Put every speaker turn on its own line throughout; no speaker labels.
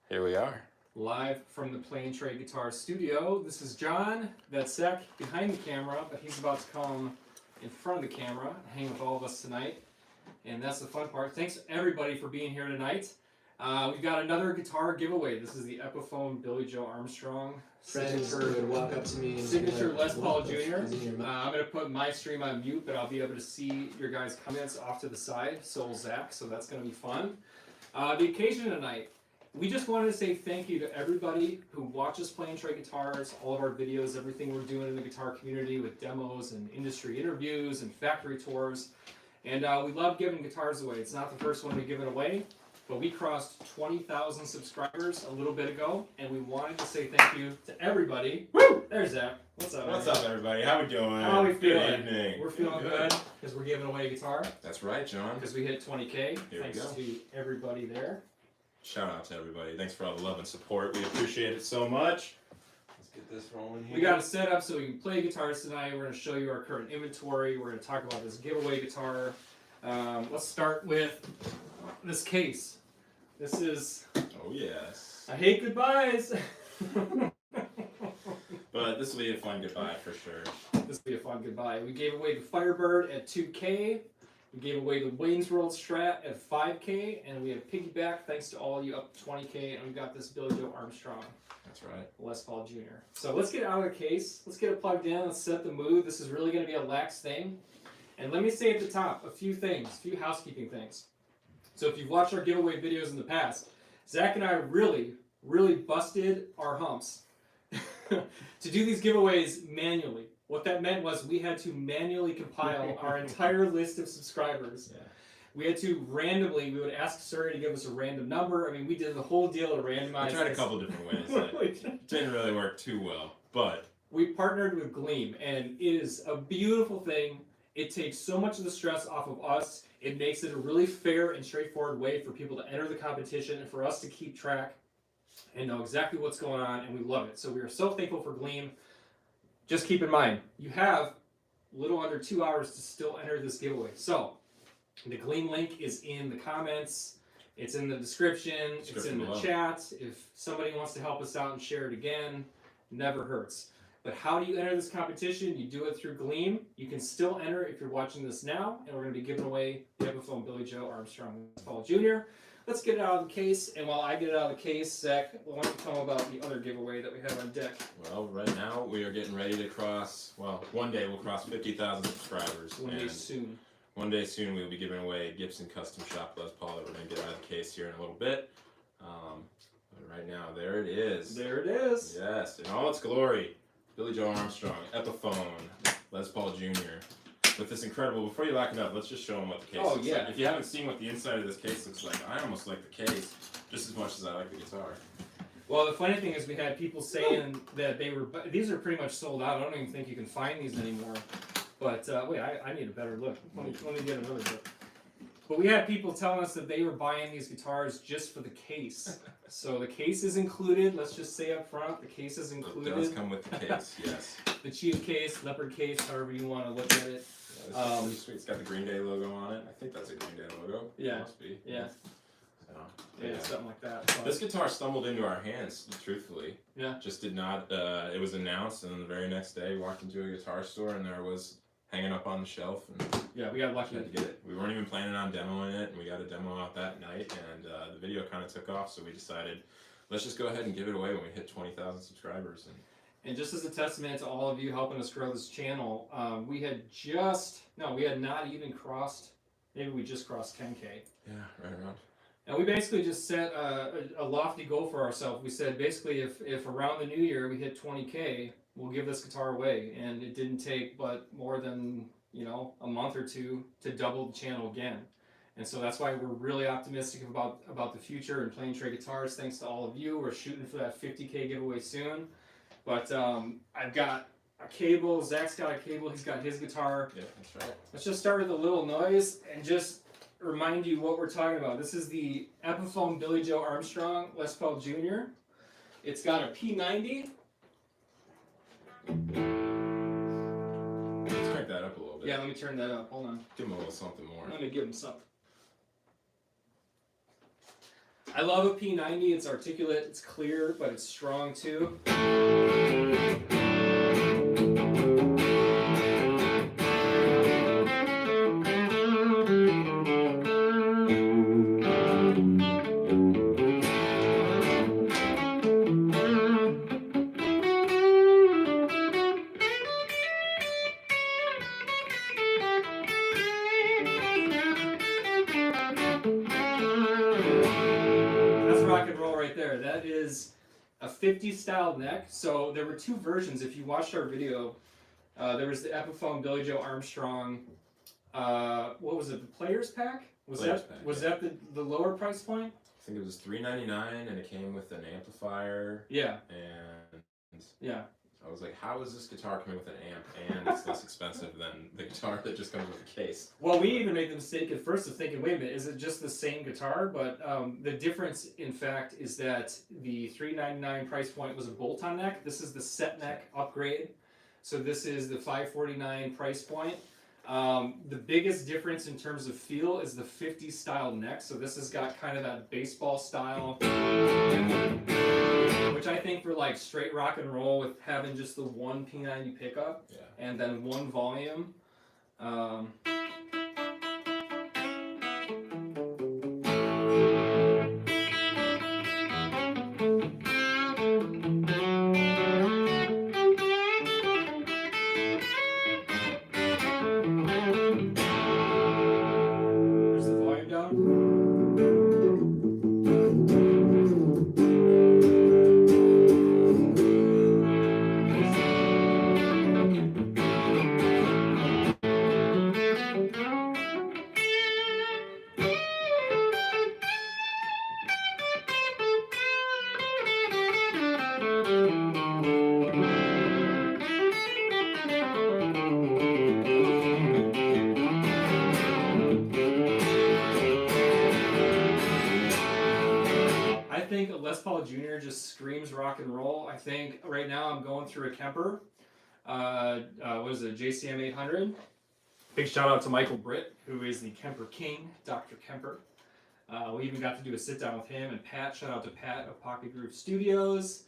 Here we are.
Live from the Plain Tray Guitar Studio. This is John. That's Zach behind the camera, but he's about to come in front of the camera and hang with all of us tonight. And that's the fun part. Thanks everybody for being here tonight. We've got another guitar giveaway. This is the Epiphone Billie Armstrong
Friends would walk up to me and
signature
like,
Les Paul Jr.
I'm
I'm going to put my stream on mute, but I'll be able to see your guys' comments off to the side. So will Zach, so that's going to be fun. The occasion tonight, we just wanted to say thank you to everybody who watches Plain Tray Guitars, all of our videos, everything we're doing in the guitar community with demos and industry interviews and factory tours. And we love giving guitars away. It's not the first one we give it away, but we crossed 20,000 subscribers a little bit ago, and we wanted to say thank you to everybody. Woo! There's Zach. What's up?
What's up, everybody? How we doing?
How are we feeling?
Good evening.
We're feeling good because we're giving away a guitar.
That's right, John.
Because we hit 20K.
Here
Thanks
we go.
to everybody there.
Shout out to everybody. Thanks for all the love and support. We appreciate it so much. Let's get this rolling here.
We got it set up so we can play guitars tonight. We're going to show you our current inventory. We're going to talk about this giveaway guitar. Let's start with this case. This is...
Oh, yes.
I hate goodbyes.
But this will be a fun goodbye for sure.
This will be a fun goodbye. We gave away the Firebird at 2K. We gave away the Wayne's World Strat at 5K. And we have Piggyback, thanks to all of you, up to 20K. And we got this Billie Armstrong.
That's right.
Les Paul Jr. So let's get it out of the case. Let's get it plugged in. Let's set the mood. This is really going to be a lax thing. And let me say at the top a few things, a few housekeeping things. So if you've watched our giveaway videos in the past, Zach and I really busted our humps to do these giveaways manually. What that meant was we had to manually compile our entire list of subscribers.
Yeah.
We had to randomly, we would ask Surrey to give us a random number. I mean, we did the whole deal to randomize.
I tried a couple different ways that didn't really work too well, but...
We partnered with Gleam, and it is a beautiful thing. It takes so much of the stress off of us. It makes it a really fair and straightforward way for people to enter the competition and for us to keep track and know exactly what's going on, and we love it. So we are so thankful for Gleam. Just keep in mind, you have a little under 2 hours to still enter this giveaway. So the Gleam link is in the comments. It's in the description. It's in the chat. If somebody wants to help us out and share it again, never hurts. But how do you enter this competition? You do it through Gleam. You can still enter if you're watching this now, and we're going to be giving away the Epiphone Billie Armstrong Les Paul Jr. Let's get it out of the case, and while I get it out of the case, Zach, why don't you tell them about the other giveaway that we have on deck?
Well, right now we are getting ready to cross, well, one day we'll cross 50,000 subscribers.
One day soon.
One day soon we'll be giving away a Gibson custom shop Les Paul that we're going to get out of the case here in a little bit. But right now, there it is.
There it is.
Yes, in all its glory. Billie Armstrong, Epiphone, Les Paul Jr. With this incredible, before you lock it up, let's just show them what the case looks like. If you haven't seen what the inside of this case looks like, I almost like the case just as much as I like the guitar.
Well, the funny thing is we had people saying that they were, these are pretty much sold out. I don't even think you can find these anymore. But wait, I need a better look. Let me get another look. But we had people telling us that they were buying these guitars just for the case. So the case is included. Let's just say up front, the case is included.
It does come with the case, yes.
The cheetah case, leopard case, however you want to look at it.
Yeah, this is pretty sweet. It's got the Green Day logo on it. I think that's a Green Day logo.
Yeah.
It must be.
Yeah.
So,
yeah, something like that. So.
This guitar stumbled into our hands, truthfully.
Yeah.
Just did not, it was announced, and then the very next day, walked into a guitar store, and there was hanging up on the shelf, and
yeah, we got lucky
to get it. We weren't even planning on demoing it, and we got a demo out that night, and the video kind of took off, so we decided, let's just go ahead and give it away when we hit 20,000 subscribers.
And just as a testament to all of you helping us grow this channel, we had not even crossed, maybe we just crossed 10K.
Yeah, right around.
And we basically just set a lofty goal for ourselves. We said basically if around the new year we hit 20K, we'll give this guitar away. And it didn't take but more than, a month or two to double the channel again. And so that's why we're really optimistic about the future and Plain Tray Guitars. Thanks to all of you. We're shooting for that 50K giveaway soon. But I've got a cable. Zach's got a cable. He's got his guitar.
Yeah, that's right.
Let's just start with a little noise and just remind you what we're talking about. This is the Epiphone Billie Armstrong Les Paul Jr. It's got a P90.
Let's crank that up a little bit.
Yeah, let me turn that up. Hold on.
Give him a little something more.
Let me give him something. I love a P90. It's articulate, it's clear, but it's strong too. Rock and roll right there. That is a 50s style neck. So there were two versions. If you watched our video, there was the Epiphone Billie Joe Armstrong. What was it? The Players Pack? Was that the lower price point?
I think it was $3.99, and it came with an amplifier.
Yeah.
And
yeah.
I was like, how is this guitar coming with an amp and it's less expensive than the guitar that just comes with a case?
Well, we even made the mistake at first of thinking, wait a minute, is it just the same guitar? But the difference, in fact, is that the $3.99 price point was a bolt-on neck. This is the set neck upgrade. So this is the $549 price point. The biggest difference in terms of feel is the 50s style neck. So this has got kind of that baseball style, which I think for like straight rock and roll with having just the one P90 pickup and then one volume. Les Paul Jr. just screams rock and roll. I think right now I'm going through a Kemper. What is it, JCM 800? Big shout out to Michael Britt, who is the Kemper King, Dr. Kemper. We even got to do a sit down with him and Pat. Shout out to Pat of Pocket Groove Studios.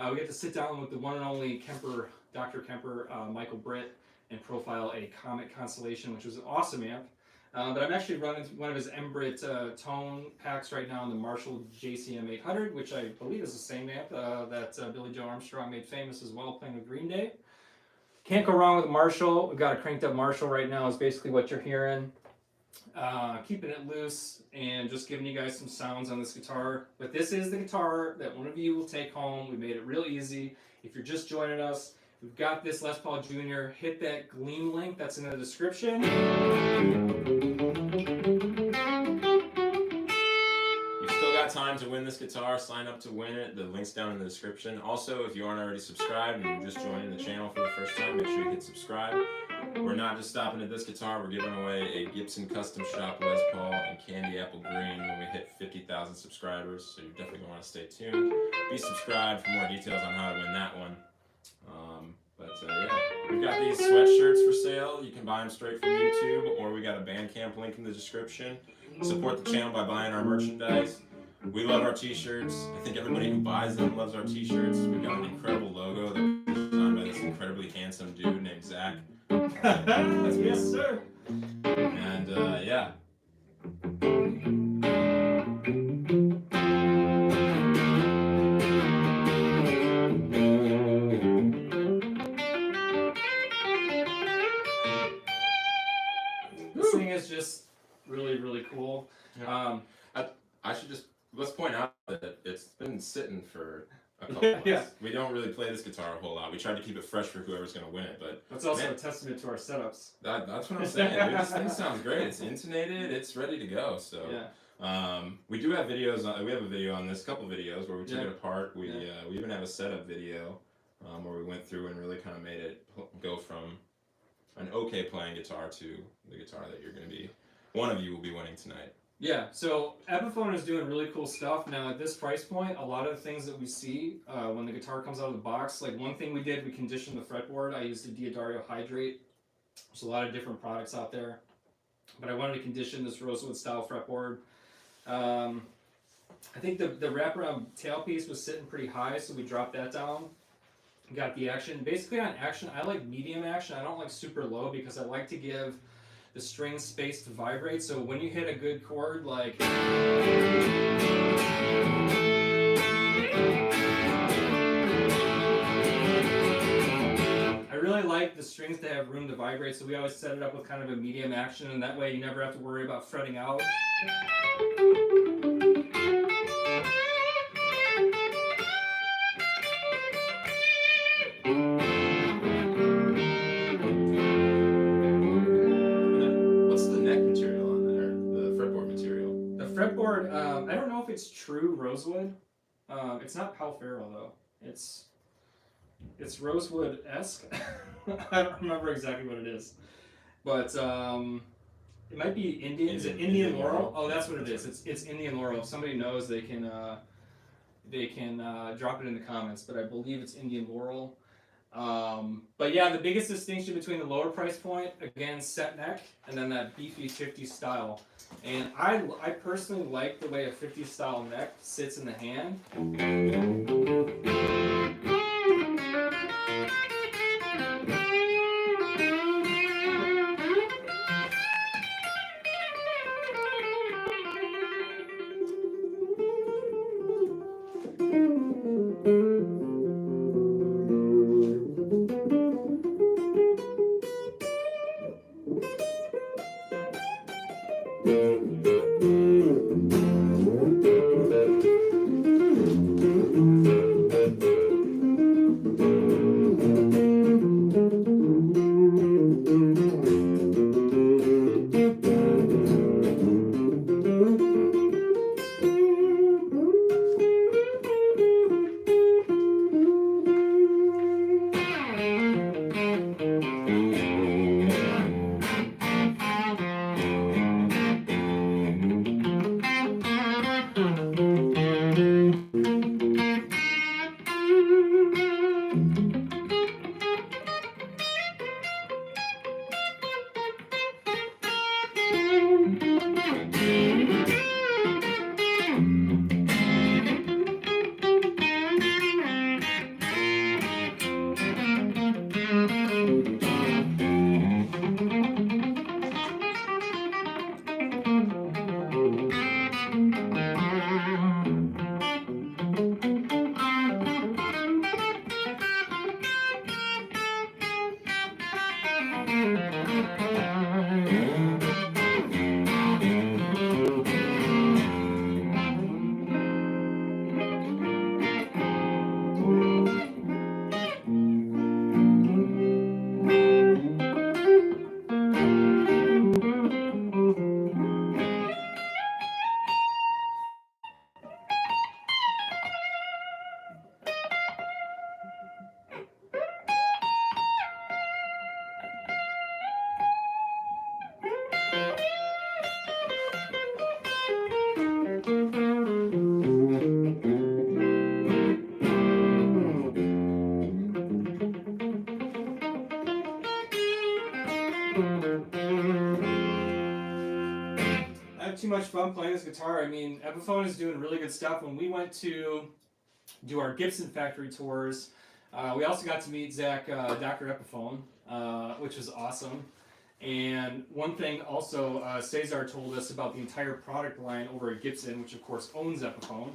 We get to sit down with the one and only Kemper, Dr. Kemper, Michael Britt, and profile a Comet Constellation, which was an awesome amp. But I'm actually running one of his Embrit tone packs right now in the Marshall JCM 800, which I believe is the same amp that Billie Joe Armstrong made famous as well, playing with Green Day. Can't go wrong with Marshall. We've got a cranked up Marshall right now is basically what you're hearing. Keeping it loose and just giving you guys some sounds on this guitar. But this is the guitar that one of you will take home. We made it real easy. If you're just joining us, we've got this Les Paul Jr. Hit that Gleam link that's in the description.
You've still got time to win this guitar. Sign up to win it. The link's down in the description. Also, if you aren't already subscribed and you're just joining the channel for the first time, make sure you hit subscribe. We're not just stopping at this guitar. We're giving away a Gibson Custom Shop Les Paul and Candy Apple Green when we hit 50,000 subscribers. So you definitely going to want to stay tuned. Be subscribed for more details on how to win that one. Yeah, we've got these sweatshirts for sale. You can buy them straight from YouTube, or we got a Bandcamp link in the description. Support the channel by buying our merchandise. We love our t-shirts. I think everybody who buys them loves our t-shirts. We've got an incredible logo that was designed by this incredibly handsome dude named Zach.
Yes, sir.
And yeah.
This thing is just really, really cool.
I should just, let's point out that it's been sitting for a couple months. Yeah. We don't really play this guitar a whole lot. We tried to keep it fresh for whoever's going to win it, but
that's also a testament to our setups.
That's what I'm saying. Dude, this thing sounds great. It's intonated. It's ready to go. So yeah. We do have videos. We have a video on this, couple videos where we took it apart. We even have a setup video where we went through and really kind of made it go from an okay playing guitar to the guitar that you're going to be. One of you will be winning tonight.
Yeah, so Epiphone is doing really cool stuff. Now at this price point, a lot of the things that we see when the guitar comes out of the box, like one thing we did, we conditioned the fretboard. I used a Diodario Hydrate. There's a lot of different products out there. But I wanted to condition this rosewood style fretboard. I think the wraparound tailpiece was sitting pretty high, so we dropped that down. Got the action. Basically on action, I like medium action. I don't like super low because I like to give the strings space to vibrate. So when you hit a good chord, like I really like the strings to have room to vibrate, so we always set it up with kind of a medium action, and that way you never have to worry about fretting out. I don't know if it's true rosewood. It's not Pal Ferro though. It's rosewood-esque. I don't remember exactly what it is, but it might be Indian. Is it Indian laurel? Oh, that's what it is. It's Indian laurel. If somebody knows, they can drop it in the comments. But I believe it's Indian laurel. But yeah, the biggest distinction between the lower price point, again, set neck, and then that beefy 50s style. And I personally like the way a 50s style neck sits in the hand. Too much fun playing this guitar. I mean, Epiphone is doing really good stuff. When we went to do our Gibson factory tours, we also got to meet Zach, Dr. Epiphone, which was awesome. And one thing also, Cesar told us about the entire product line over at Gibson, which of course owns Epiphone,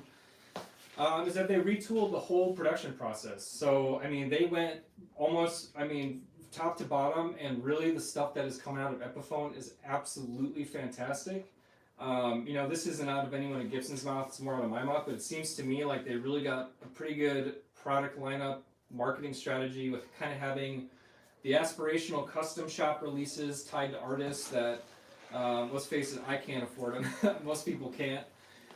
is that they retooled the whole production process. So, I mean, they went almost, top to bottom, and really the stuff that is coming out of Epiphone is absolutely fantastic. This isn't out of anyone at Gibson's mouth, it's more out of my mouth, but it seems to me like they really got a pretty good product lineup, marketing strategy with kind of having the aspirational custom shop releases tied to artists that, let's face it, I can't afford them. Most people can't.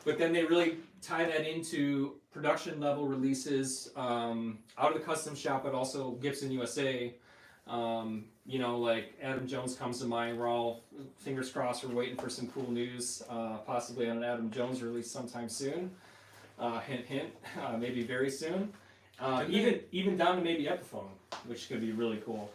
But then they really tie that into production level releases out of the custom shop, but also Gibson USA. Like Adam Jones comes to mind. We're all, fingers crossed, we're waiting for some cool news, possibly on an Adam Jones release sometime soon. Hint, hint, maybe very soon. Even down to maybe Epiphone, which could be really cool.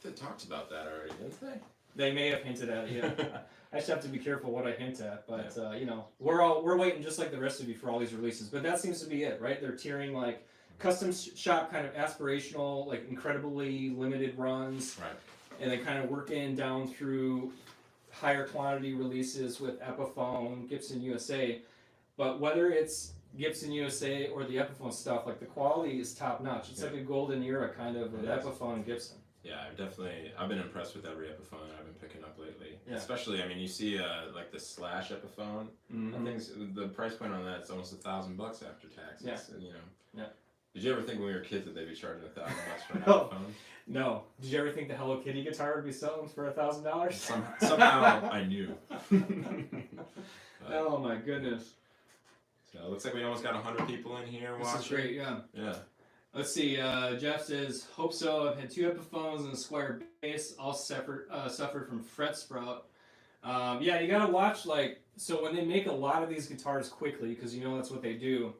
They talked about that already, didn't they?
They may have hinted at it, yeah. I just have to be careful what I hint at, but you know, we're waiting just like the rest of you for all these releases. But that seems to be it, right? They're tiering like custom shop, kind of aspirational, like incredibly limited runs,
right?
And then kind of working down through higher quantity releases with Epiphone, Gibson USA. But whether it's Gibson USA or the Epiphone stuff, like the quality is top notch. It's like a golden era kind of with Epiphone and Gibson.
Yeah, I've been impressed with every Epiphone I've been picking up lately.
Yeah.
Especially, I mean, you see like the Slash Epiphone. I think the price point on that's almost $1,000 after taxes.
Yeah.
And, you know.
Yeah.
Did you ever think when we were kids that they'd be charging $1,000 for an
No.
Epiphone?
No. Did you ever think the Hello Kitty guitar would be selling for $1,000?
Somehow I knew.
Oh my goodness.
So it looks like we almost got 100 people in here watching.
This is great, yeah.
Yeah.
Let's see, Jeff says, hope so. I've had 2 Epiphones and a Squire bass, all suffered from fret sprout. Yeah, you gotta watch, like, so when they make a lot of these guitars quickly, because you know that's what they do,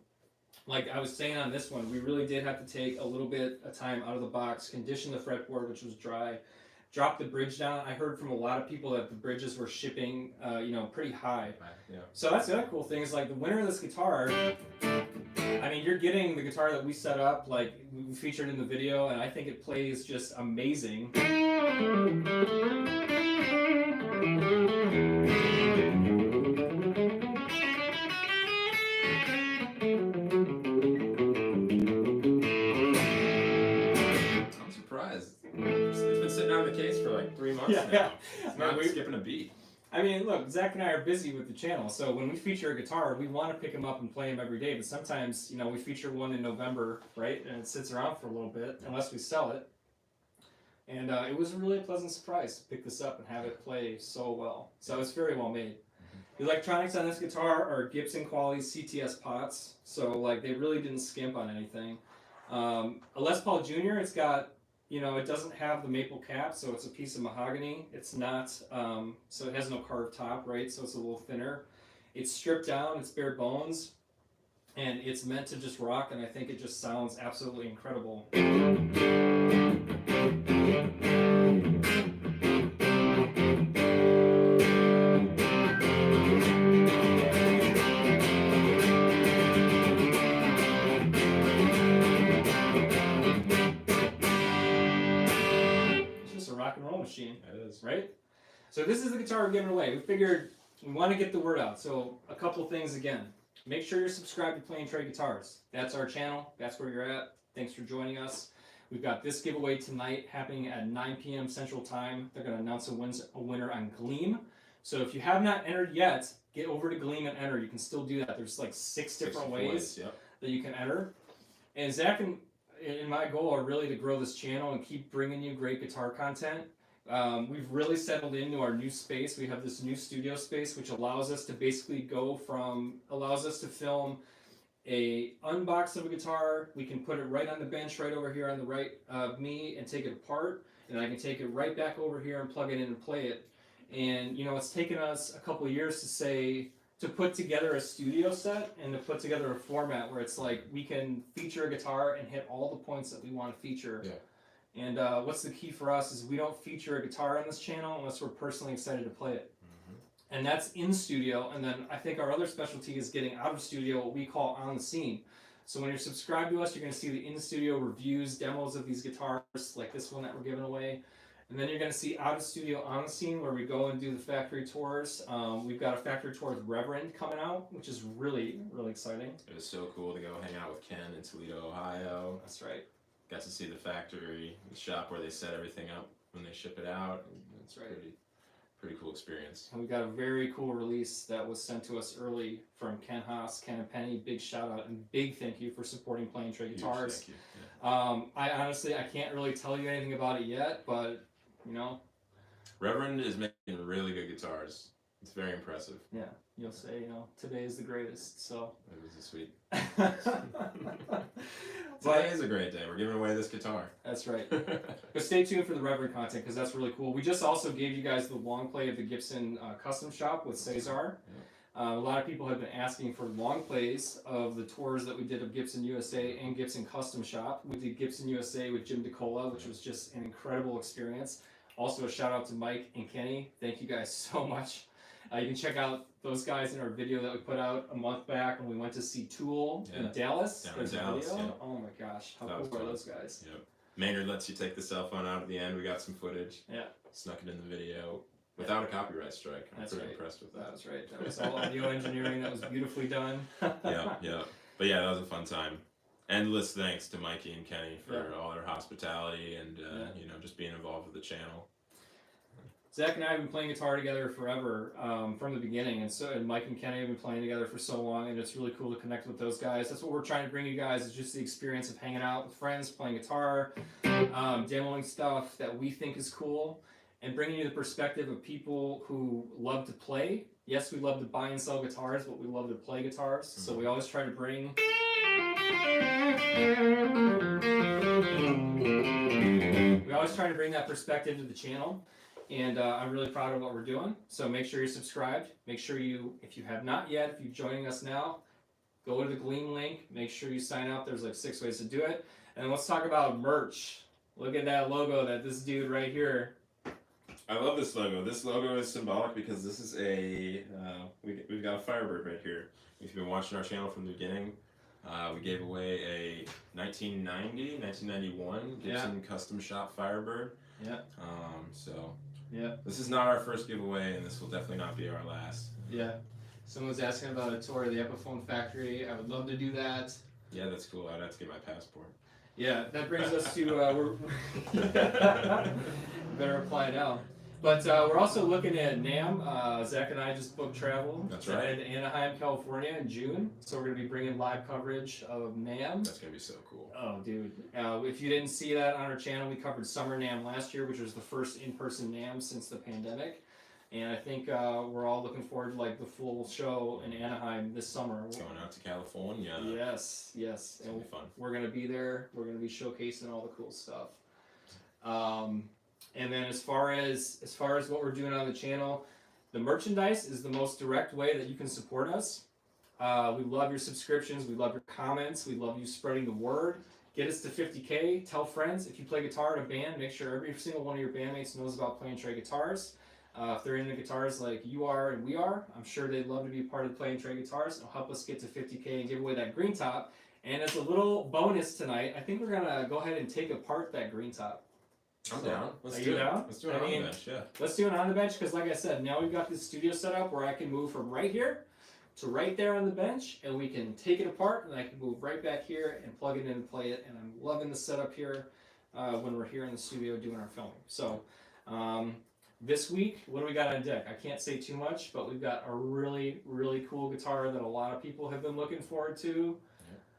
like I was saying on this one, we really did have to take a little bit of time out of the box, condition the fretboard, which was dry, drop the bridge down. I heard from a lot of people that the bridges were shipping, you know, pretty high.
Yeah.
So that's the other cool thing is like the winner of this guitar, I mean, you're getting the guitar that we set up, like we featured in the video, and I think it plays just amazing.
I'm surprised. It's been sitting on the case for like 3 months now.
Yeah.
It's not skipping a beat.
I mean, look, Zach and I are busy with the channel, so when we feature a guitar, we want to pick them up and play them every day, but sometimes, you know, we feature one in November, right, and it sits around for a little bit, unless we sell it. And it was really a pleasant surprise to pick this up and have it play so well. So it's very well made. The electronics on this guitar are Gibson quality CTS pots, so like they really didn't skimp on anything. A Les Paul Jr., it's got, you know, it doesn't have the maple cap, so it's a piece of mahogany. It's not, so it has no carved top, right? So it's a little thinner. It's stripped down, it's bare bones, and it's meant to just rock, and I think it just sounds absolutely incredible. Machine.
It is.
Right? So this is the guitar we're giving away. We figured we want to get the word out. So a couple things again. Make sure you're subscribed to Playing Trade Guitars. That's our channel. That's where you're at. Thanks for joining us. We've got this giveaway tonight happening at 9 p.m. Central Time. They're going to announce a winner on Gleam. So if you have not entered yet, get over to Gleam and enter. You can still do that. There's like 6 different ways that you can enter. And Zach and my goal are really to grow this channel and keep bringing you great guitar content. We've really settled into our new space. We have this new studio space, which allows us to basically allows us to film a unbox of a guitar. We can put it right on the bench right over here on the right of me and take it apart. And I can take it right back over here and plug it in and play it. And, you know, it's taken us a couple of years to put together a studio set and to put together a format where it's like we can feature a guitar and hit all the points that we want to feature.
Yeah.
And what's the key for us is we don't feature a guitar on this channel unless we're personally excited to play it. And that's in studio. And then I think our other specialty is getting out of studio, what we call on the scene. So when you're subscribed to us, you're going to see the in-studio reviews, demos of these guitars, like this one that we're giving away. And then you're going to see out of studio on the scene where we go and do the factory tours. We've got a factory tour with Reverend coming out, which is really, really exciting.
It was so cool to go hang out with Ken in Toledo, Ohio.
That's right.
Got to see the factory, the shop where they set everything up when they ship it out.
That's right.
Pretty cool experience.
And we got a very cool release that was sent to us early from Ken Haas, Ken and Penny. Big shout out and big thank you for supporting Playing Trade Guitars.
Thank you. Yeah.
I can't really tell you anything about it yet, but you know.
Reverend is making really good guitars. It's very impressive.
Yeah, you'll say, you know, today is the greatest, so.
It was a sweet.
But
Today is a great day. We're giving away this guitar.
That's right. But stay tuned for the Reverend content because that's really cool. We just also gave you guys the long play of the Gibson custom shop with Cesar. A lot of people have been asking for long plays of the tours that we did of Gibson USA and Gibson Custom Shop. We did Gibson USA with Jim DeCola, which was just an incredible experience. Also, a shout out to Mike and Kenny. Thank you guys so much. You can check out those guys in our video that we put out a month back when we went to see Tool in Dallas. There's a video. Yeah. Oh my gosh, how cool are those guys?
Yep. Maynard lets you take the cell phone out at the end. We got some footage.
Yeah.
Snuck it in the video without a copyright strike. I'm pretty impressed with that.
That's right. That was all audio engineering. That was beautifully done.
Yeah. But yeah, that was a fun time. Endless thanks to Mikey and Kenny for all their hospitality and just being involved with the channel.
Zach and I have been playing guitar together forever, from the beginning, and Mike and Kenny have been playing together for so long, and it's really cool to connect with those guys. That's what we're trying to bring you guys, is just the experience of hanging out with friends, playing guitar, demoing stuff that we think is cool, and bringing you the perspective of people who love to play. Yes, we love to buy and sell guitars, but we love to play guitars, so we always try to bring... We always try to bring that perspective to the channel. And I'm really proud of what we're doing. So make sure you're subscribed. Make sure you, if you have not yet, if you're joining us now, go to the Gleam link. Make sure you sign up. There's like 6 ways to do it. And let's talk about merch. Look at that logo that this dude right here.
I love this logo. This logo is symbolic because this is a, we've got a Firebird right here. If you've been watching our channel from the beginning, we gave away a 1991 Gibson custom shop Firebird.
Yeah.
Yeah. This is not our first giveaway, and this will definitely not be our last.
Yeah. Someone's asking about a tour of the Epiphone factory. I would love to do that.
Yeah, that's cool. I'd have to get my passport.
Yeah, that brings us to better apply now. But we're also looking at NAMM. Zach and I just booked travel.
That's right.
To Anaheim, California in June. So we're going to be bringing live coverage of NAMM.
That's going to be so cool.
Oh, dude. If you didn't see that on our channel, we covered Summer NAMM last year, which was the first in-person NAMM since the pandemic. And I think we're all looking forward to like the full show in Anaheim this summer.
Going out to California.
Yes.
It's going to be fun.
We're going to be there. We're going to be showcasing all the cool stuff. And then as far as what we're doing on the channel, the merchandise is the most direct way that you can support us. We love your subscriptions. We love your comments. We love you spreading the word. Get us to 50K. Tell friends. If you play guitar in a band, make sure every single one of your bandmates knows about Play and Trade guitars. If they're into guitars like you are and we are, I'm sure they'd love to be part of Play and Trade guitars. It'll help us get to 50K and give away that green top. And as a little bonus tonight, I think we're going to go ahead and take apart that green top.
I'm down.
Let's do it.
Let's do it on the bench, yeah.
Let's do it on the bench because, like I said, now we've got this studio set up where I can move from right here to right there on the bench, and we can take it apart, and I can move right back here and plug it in and play it. And I'm loving the setup here when we're here in the studio doing our filming. So this week, what do we got on deck? I can't say too much, but we've got a really, really cool guitar that a lot of people have been looking forward to.
Yeah.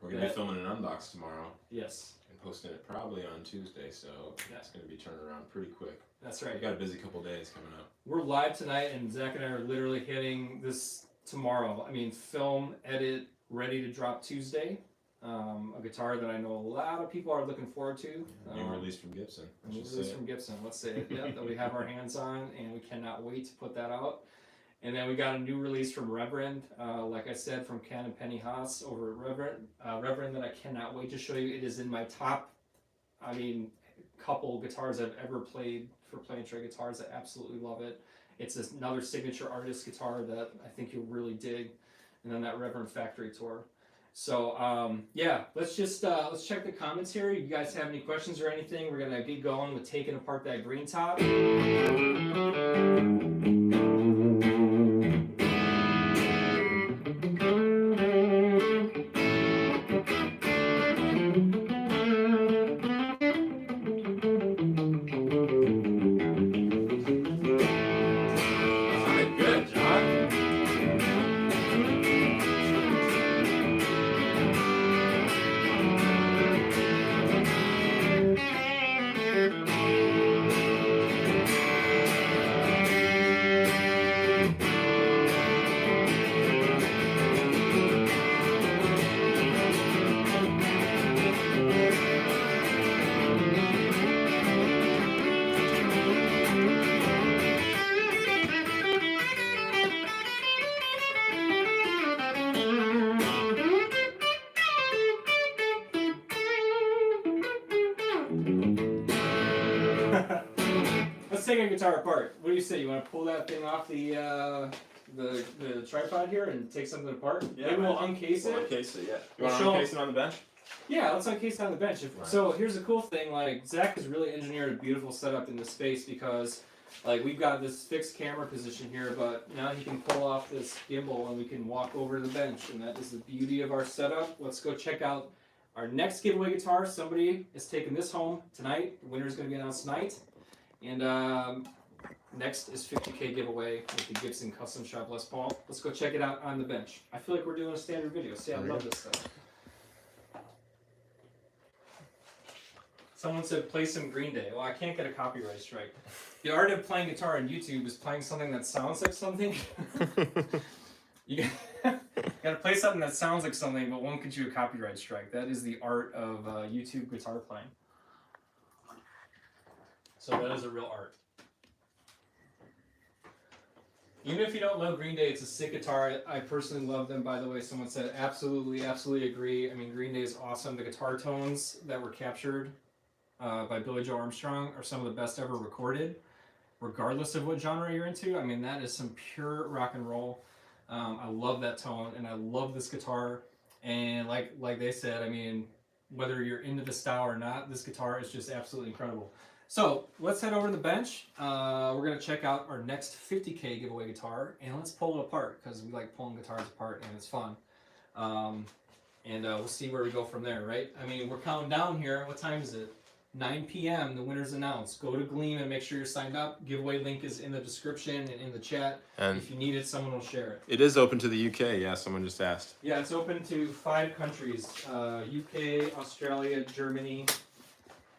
We're going to be filming an unbox tomorrow.
Yes.
Posting it probably on Tuesday, so it's going to be turning around pretty quick.
That's right.
We've got a busy couple days coming up.
We're live tonight, and Zach and I are literally hitting this tomorrow. I mean, film, edit, ready to drop Tuesday. A guitar that I know a lot of people are looking forward to.
New release from Gibson.
New release from Gibson, let's say it. Yeah, that we have our hands on, and we cannot wait to put that out. And then we got a new release from Reverend, like I said, from Ken and Penny Haas over at Reverend that I cannot wait to show you. It is in my top, couple guitars I've ever played for Play and Trade guitars. I absolutely love it. It's another signature artist guitar that I think you'll really dig. And then that Reverend Factory Tour. So let's just let's check the comments here. You guys have any questions or anything? We're gonna get going with taking apart that green top. take a guitar apart. What do you say? You want to pull that thing off the tripod here and take something apart?
Yeah,
maybe we'll uncase it.
Uncase it, yeah. You want to uncase it on the bench?
Yeah, let's uncase it on the bench.
Right.
So here's the cool thing, like Zach has really engineered a beautiful setup in this space because like we've got this fixed camera position here, but now he can pull off this gimbal and we can walk over to the bench, and that is the beauty of our setup. Let's go check out our next giveaway guitar. Somebody is taking this home tonight. The winner is going to be announced tonight. And next is 50K giveaway with the Gibson Custom Shop Les Paul. Let's go check it out on the bench. I feel like we're doing a standard video. See, I love this stuff. Someone said play some Green Day. Well, I can't get a copyright strike. The art of playing guitar on YouTube is playing something that sounds like something. You gotta play something that sounds like something, but won't get you a copyright strike. That is the art of YouTube guitar playing. So that is a real art. Even if you don't love Green Day, it's a sick guitar. I personally love them, by the way. Someone said absolutely agree. I mean, Green Day is awesome. The guitar tones that were captured by Billie Joe Armstrong are some of the best ever recorded, regardless of what genre you're into. I mean, that is some pure rock and roll. I love that tone, and I love this guitar. And like they said, I mean, whether you're into the style or not, this guitar is just absolutely incredible. So let's head over to the bench. We're gonna check out our next 50K giveaway guitar, and let's pull it apart because we like pulling guitars apart, and it's fun. And we'll see where we go from there, right? I mean, we're counting down here. What time is it? 9 p.m. The winner's announced. Go to Gleam and make sure you're signed up. Giveaway link is in the description and in the chat. And if you need it, someone will share it.
It is open to the UK. Yeah, someone just asked.
Yeah, it's open to 5 countries: UK, Australia, Germany,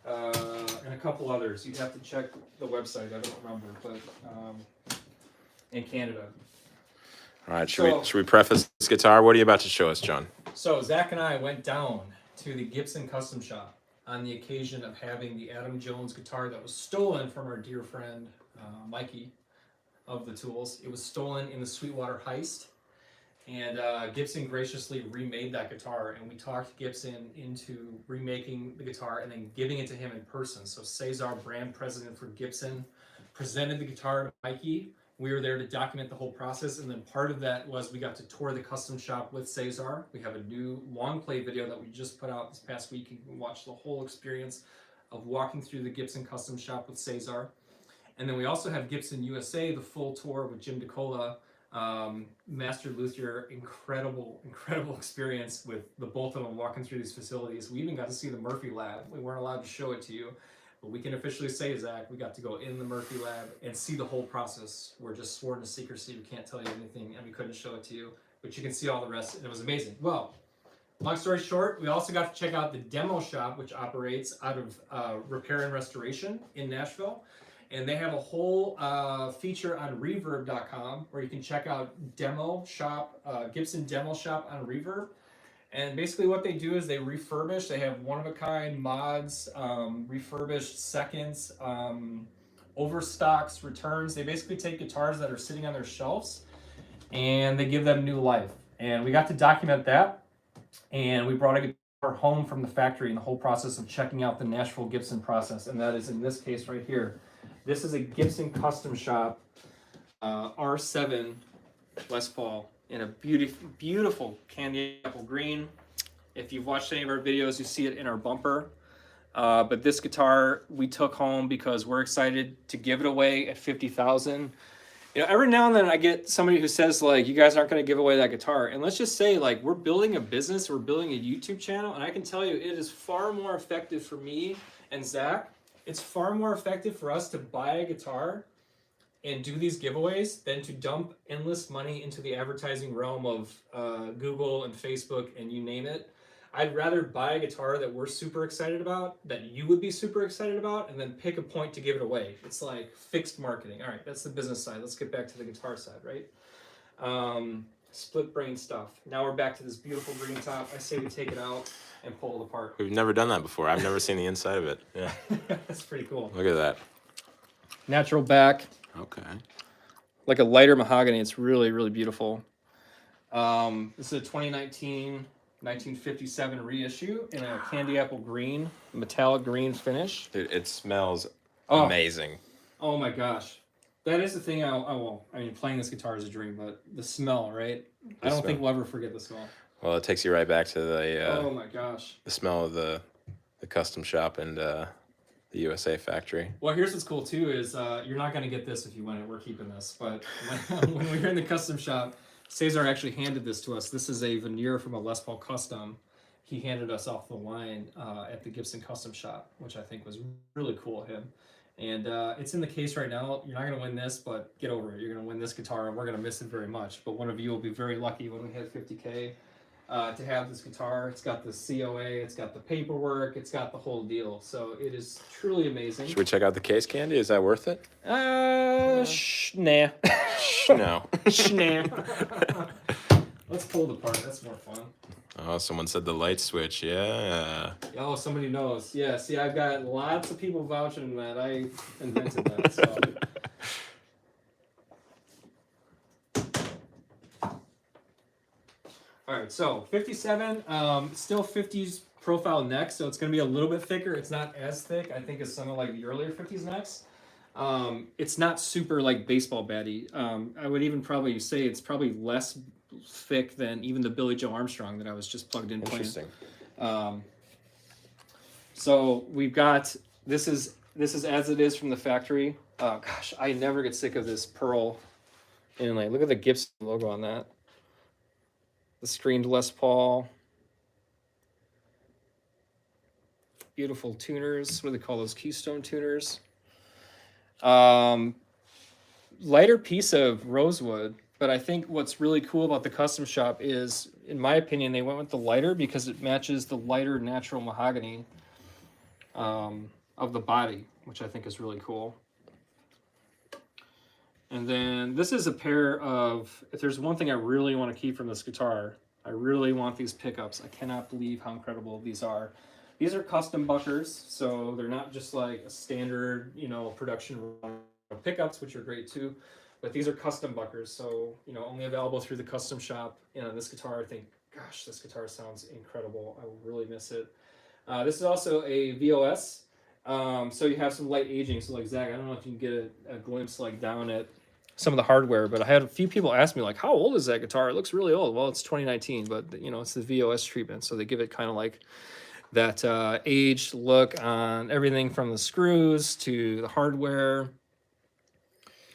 and a couple others. You'd have to check the website. I don't remember, but in Canada.
All right. Should we preface this guitar? What are you about to show us, John?
So Zach and I went down to the Gibson Custom Shop on the occasion of having the Adam Jones guitar that was stolen from our dear friend Mikey of the Tools. It was stolen in the Sweetwater heist, and Gibson graciously remade that guitar, and we talked Gibson into remaking the guitar and then giving it to him in person. So Cesar, brand president for Gibson, presented the guitar to Mikey. We were there to document the whole process, and then part of that was we got to tour the custom shop with Cesar. We have a new long play video that we just put out this past week. You can watch the whole experience of walking through the Gibson custom shop with Cesar. And then we also have Gibson USA, the full tour with Jim DeCola, master luthier. Incredible experience with the both of them walking through these facilities. We even got to see the Murphy lab. We weren't allowed to show it to you, but we can officially say, Zach, we got to go in the Murphy lab and see the whole process. We're just sworn to secrecy. We can't tell you anything, and we couldn't show it to you, but you can see all the rest, and it was amazing. Well, long story short, we also got to check out the demo shop, which operates out of Repair and Restoration in Nashville. And they have a whole feature on Reverb.com where you can check out demo shop, Gibson demo shop on Reverb. And basically what they do is they refurbish. They have one-of-a-kind mods, refurbished seconds, overstocks, returns. They basically take guitars that are sitting on their shelves and they give them new life. And we got to document that. And we brought a guitar home from the factory in the whole process of checking out the Nashville Gibson process. And that is in this case right here. This is a Gibson Custom Shop R7 Les Paul in a beautiful candy apple green. If you've watched any of our videos, you see it in our bumper. But this guitar we took home because we're excited to give it away at $50,000. You know, every now and then I get somebody who says like, you guys aren't going to give away that guitar. And let's just say like, we're building a business, we're building a YouTube channel, and I can tell you it is far more effective for me and Zach. It's far more effective for us to buy a guitar and do these giveaways than to dump endless money into the advertising realm of Google and Facebook and you name it. I'd rather buy a guitar that we're super excited about, that you would be super excited about, and then pick a point to give it away. It's like fixed marketing. All right, that's the business side. Let's get back to the guitar side, right? Split brain stuff. Now we're back to this beautiful green top. I say we take it out and pull it apart.
We've never done that before. I've never seen the inside of it. Yeah.
That's pretty cool.
Look at that.
Natural back.
Okay.
Like a lighter mahogany. It's really beautiful. This is a 2019 1957 reissue in a candy apple green, metallic green finish.
Dude, it smells amazing.
Oh my gosh. That is the thing. I mean, playing this guitar is a dream, but the smell, right? I don't think we'll ever forget the smell.
Well, it takes you right back to the
oh my gosh,
the smell of the custom shop and the USA factory.
Well, here's what's cool too is you're not gonna get this if you win it. We're keeping this, but when we were in the custom shop, Cesar actually handed this to us. This is a veneer from a Les Paul Custom. He handed us off the line at the Gibson Custom Shop, which I think was really cool of him. And it's in the case right now. You're not going to win this, but get over it. You're going to win this guitar, and we're going to miss it very much. But one of you will be very lucky when we hit 50K to have this guitar. It's got the COA, it's got the paperwork, it's got the whole deal. So it is truly amazing.
Should we check out the case, Candy? Is that worth it?
Nah.
No.
Nah. Let's pull it apart. That's more fun.
Oh, someone said the light switch. Yeah.
Oh, somebody knows. Yeah, see, I've got lots of people vouching that I invented that. So. All right, so 57, still 50s profile neck, so it's going to be a little bit thicker. It's not as thick, I think, as some of like the earlier 50s necks. It's not super like baseball batty. I would even probably say it's probably less thick than even the Billie Joe Armstrong that I was just plugged in playing.
Interesting.
So we've got this is as it is from the factory. Gosh, I never get sick of this pearl inlay. Look at the Gibson logo on that. The screened Les Paul. Beautiful tuners. What do they call those? Keystone tuners. Lighter piece of rosewood. But I think what's really cool about the custom shop is, in my opinion, they went with the lighter because it matches the lighter natural mahogany of the body, which I think is really cool. And then this is a pair of, if there's one thing I really want to keep from this guitar, I really want these pickups. I cannot believe how incredible these are. These are custom buckers, so they're not just like a standard, production run of pickups, which are great too. But these are custom buckers, so, only available through the custom shop. This guitar, I think, gosh, this guitar sounds incredible. I will really miss it. This is also a VOS, so you have some light aging. So like Zach, I don't know if you can get a glimpse like down at some of the hardware, but I had a few people ask me like, how old is that guitar? It looks really old. Well, it's 2019, but it's the VOS treatment, so they give it kind of like that aged look on everything from the screws to the hardware.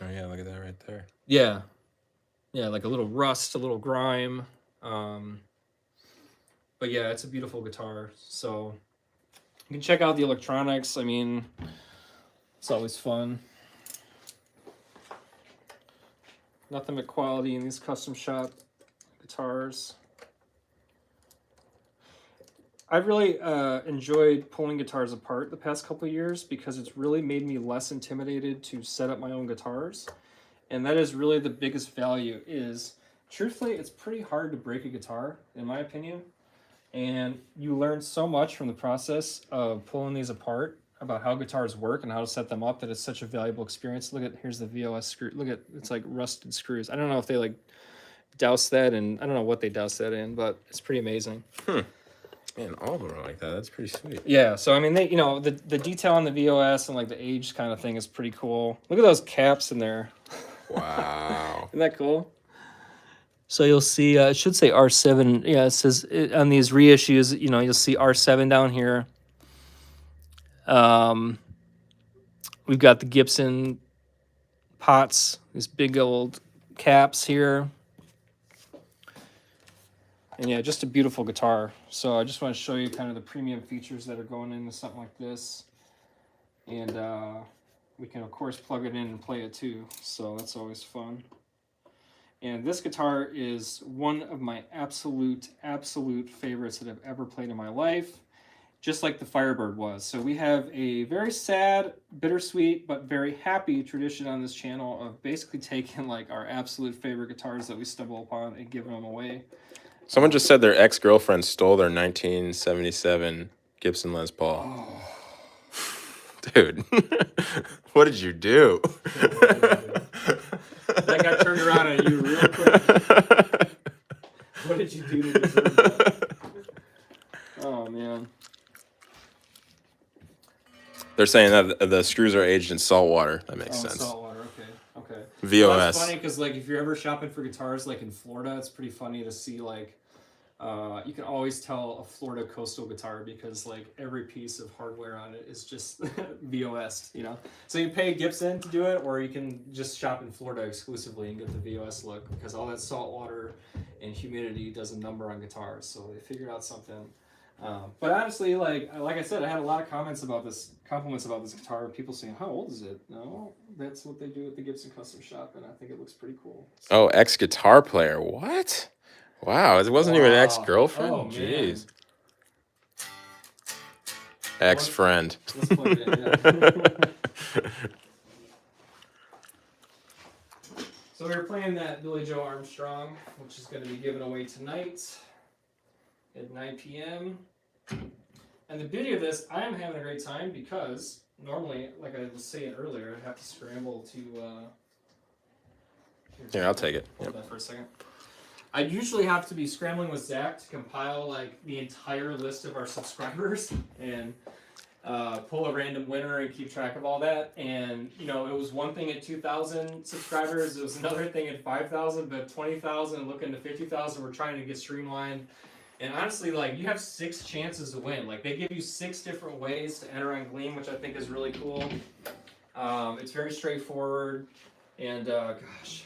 Oh yeah, look at that right there.
Yeah, like a little rust, a little grime. But yeah, it's a beautiful guitar. So you can check out the electronics. I mean, it's always fun. Nothing but quality in these custom shop guitars. I've really enjoyed pulling guitars apart the past couple of years because it's really made me less intimidated to set up my own guitars. And that is really the biggest value is, truthfully, it's pretty hard to break a guitar, in my opinion. And you learn so much from the process of pulling these apart about how guitars work and how to set them up that it's such a valuable experience. Look at, here's the VOS screw. Look at, it's like rusted screws. I don't know if they like douse that in, I don't know what they douse that in, but it's pretty amazing.
Man, all of them are like that. That's pretty sweet.
Yeah, so I mean, they, the detail on the VOS and like the age kind of thing is pretty cool. Look at those caps in there.
Wow.
Isn't that cool? So you'll see, it should say R7. Yeah, it says on these reissues, you'll see R7 down here. We've got the Gibson pots, these big old caps here. And yeah, just a beautiful guitar. So I just want to show you kind of the premium features that are going into something like this. And we can, of course, plug it in and play it too. So that's always fun. And this guitar is one of my absolute favorites that I've ever played in my life. Just like the Firebird was. So we have a very sad, bittersweet, but very happy tradition on this channel of basically taking like our absolute favorite guitars that we stumble upon and giving them away.
Someone just said their ex-girlfriend stole their 1977 Gibson Les Paul.
Oh.
Dude, what did you do?
That guy turned around on you real quick. What did you do to deserve that? Oh, man.
They're saying that the screws are aged in salt water. That makes sense.
Salt water. Okay.
VOS.
Well, that's funny because like if you're ever shopping for guitars like in Florida, it's pretty funny to see like you can always tell a Florida coastal guitar because like every piece of hardware on it is just VOS, you know. So you pay Gibson to do it, or you can just shop in Florida exclusively and get the VOS look because all that salt water and humidity does a number on guitars. So they figured out something. But honestly, like I said, I had a lot of compliments about this guitar. People saying, "How old is it?" No, that's what they do at the Gibson Custom Shop, and I think it looks pretty cool.
Oh, ex-guitar player. What? Wow, it wasn't even an ex-girlfriend?
Oh,
Jeez. Ex-friend.
Let's plug it in, yeah. So we were playing that Billie Joe Armstrong, which is going to be given away tonight at 9 p.m. And the beauty of this, I am having a great time because normally, like I was saying earlier, I'd have to scramble to...
Here, I'll take it.
Hold that for a second. I usually have to be scrambling with Zach to compile like the entire list of our subscribers and pull a random winner and keep track of all that. And you know, it was one thing at 2,000 subscribers, it was another thing at 5,000, but 20,000, looking to 50,000, we're trying to get streamlined. And honestly, like you have 6 chances to win. Like they give you 6 different ways to enter on Gleam, which I think is really cool. It's very straightforward, and gosh.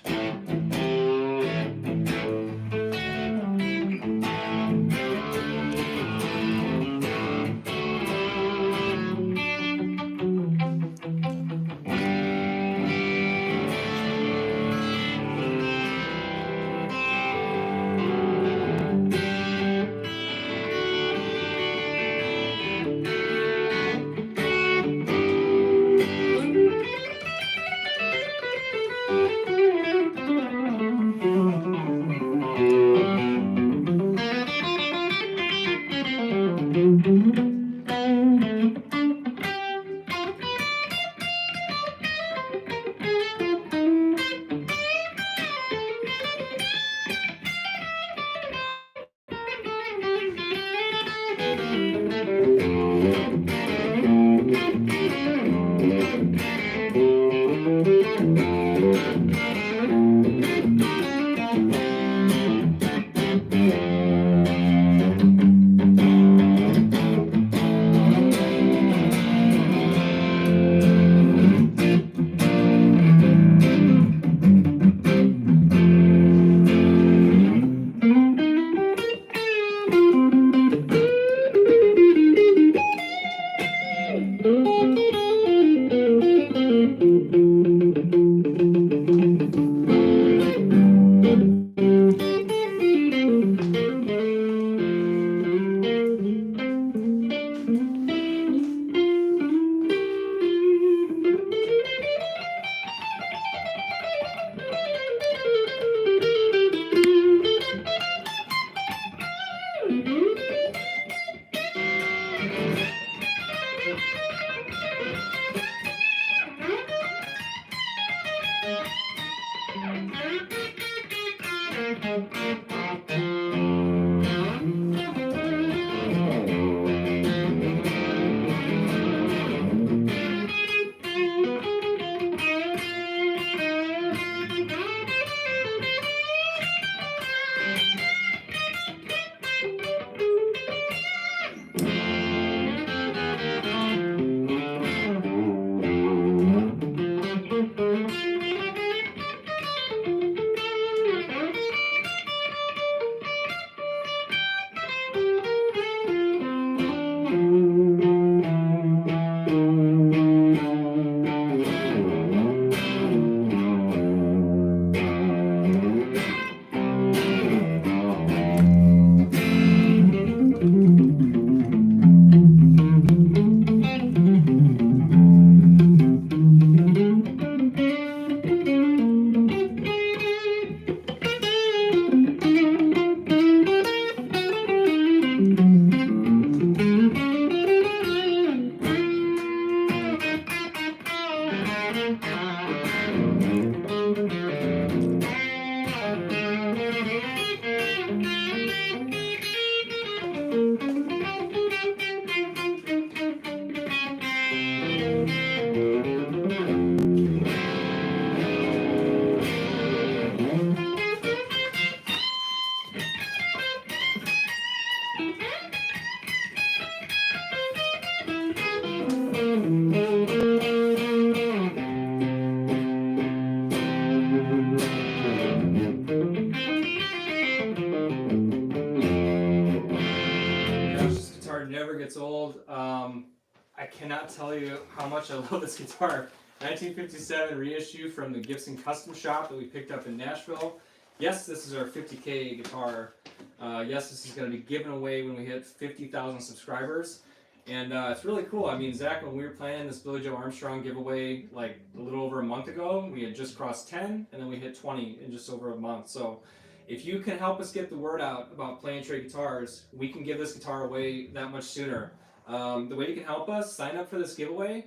guitar never gets old. I cannot tell you how much I love this guitar. 1957 reissue from the Gibson Custom Shop that we picked up in Nashville. Yes, this is our 50K guitar. Yes, this is going to be given away when we hit 50,000 subscribers. And it's really cool. I mean, Zach, when we were planning this Billie Joe Armstrong giveaway like a little over a month ago, we had just crossed 10, and then we hit 20 in just over a month. So if you can help us get the word out about Play and Trade guitars, we can give this guitar away that much sooner. The way you can help us, sign up for this giveaway,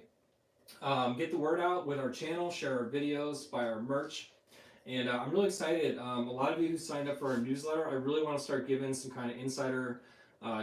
get the word out with our channel, share our videos, buy our merch. And I'm really excited. A lot of you who signed up for our newsletter, I really want to start giving some kind of insider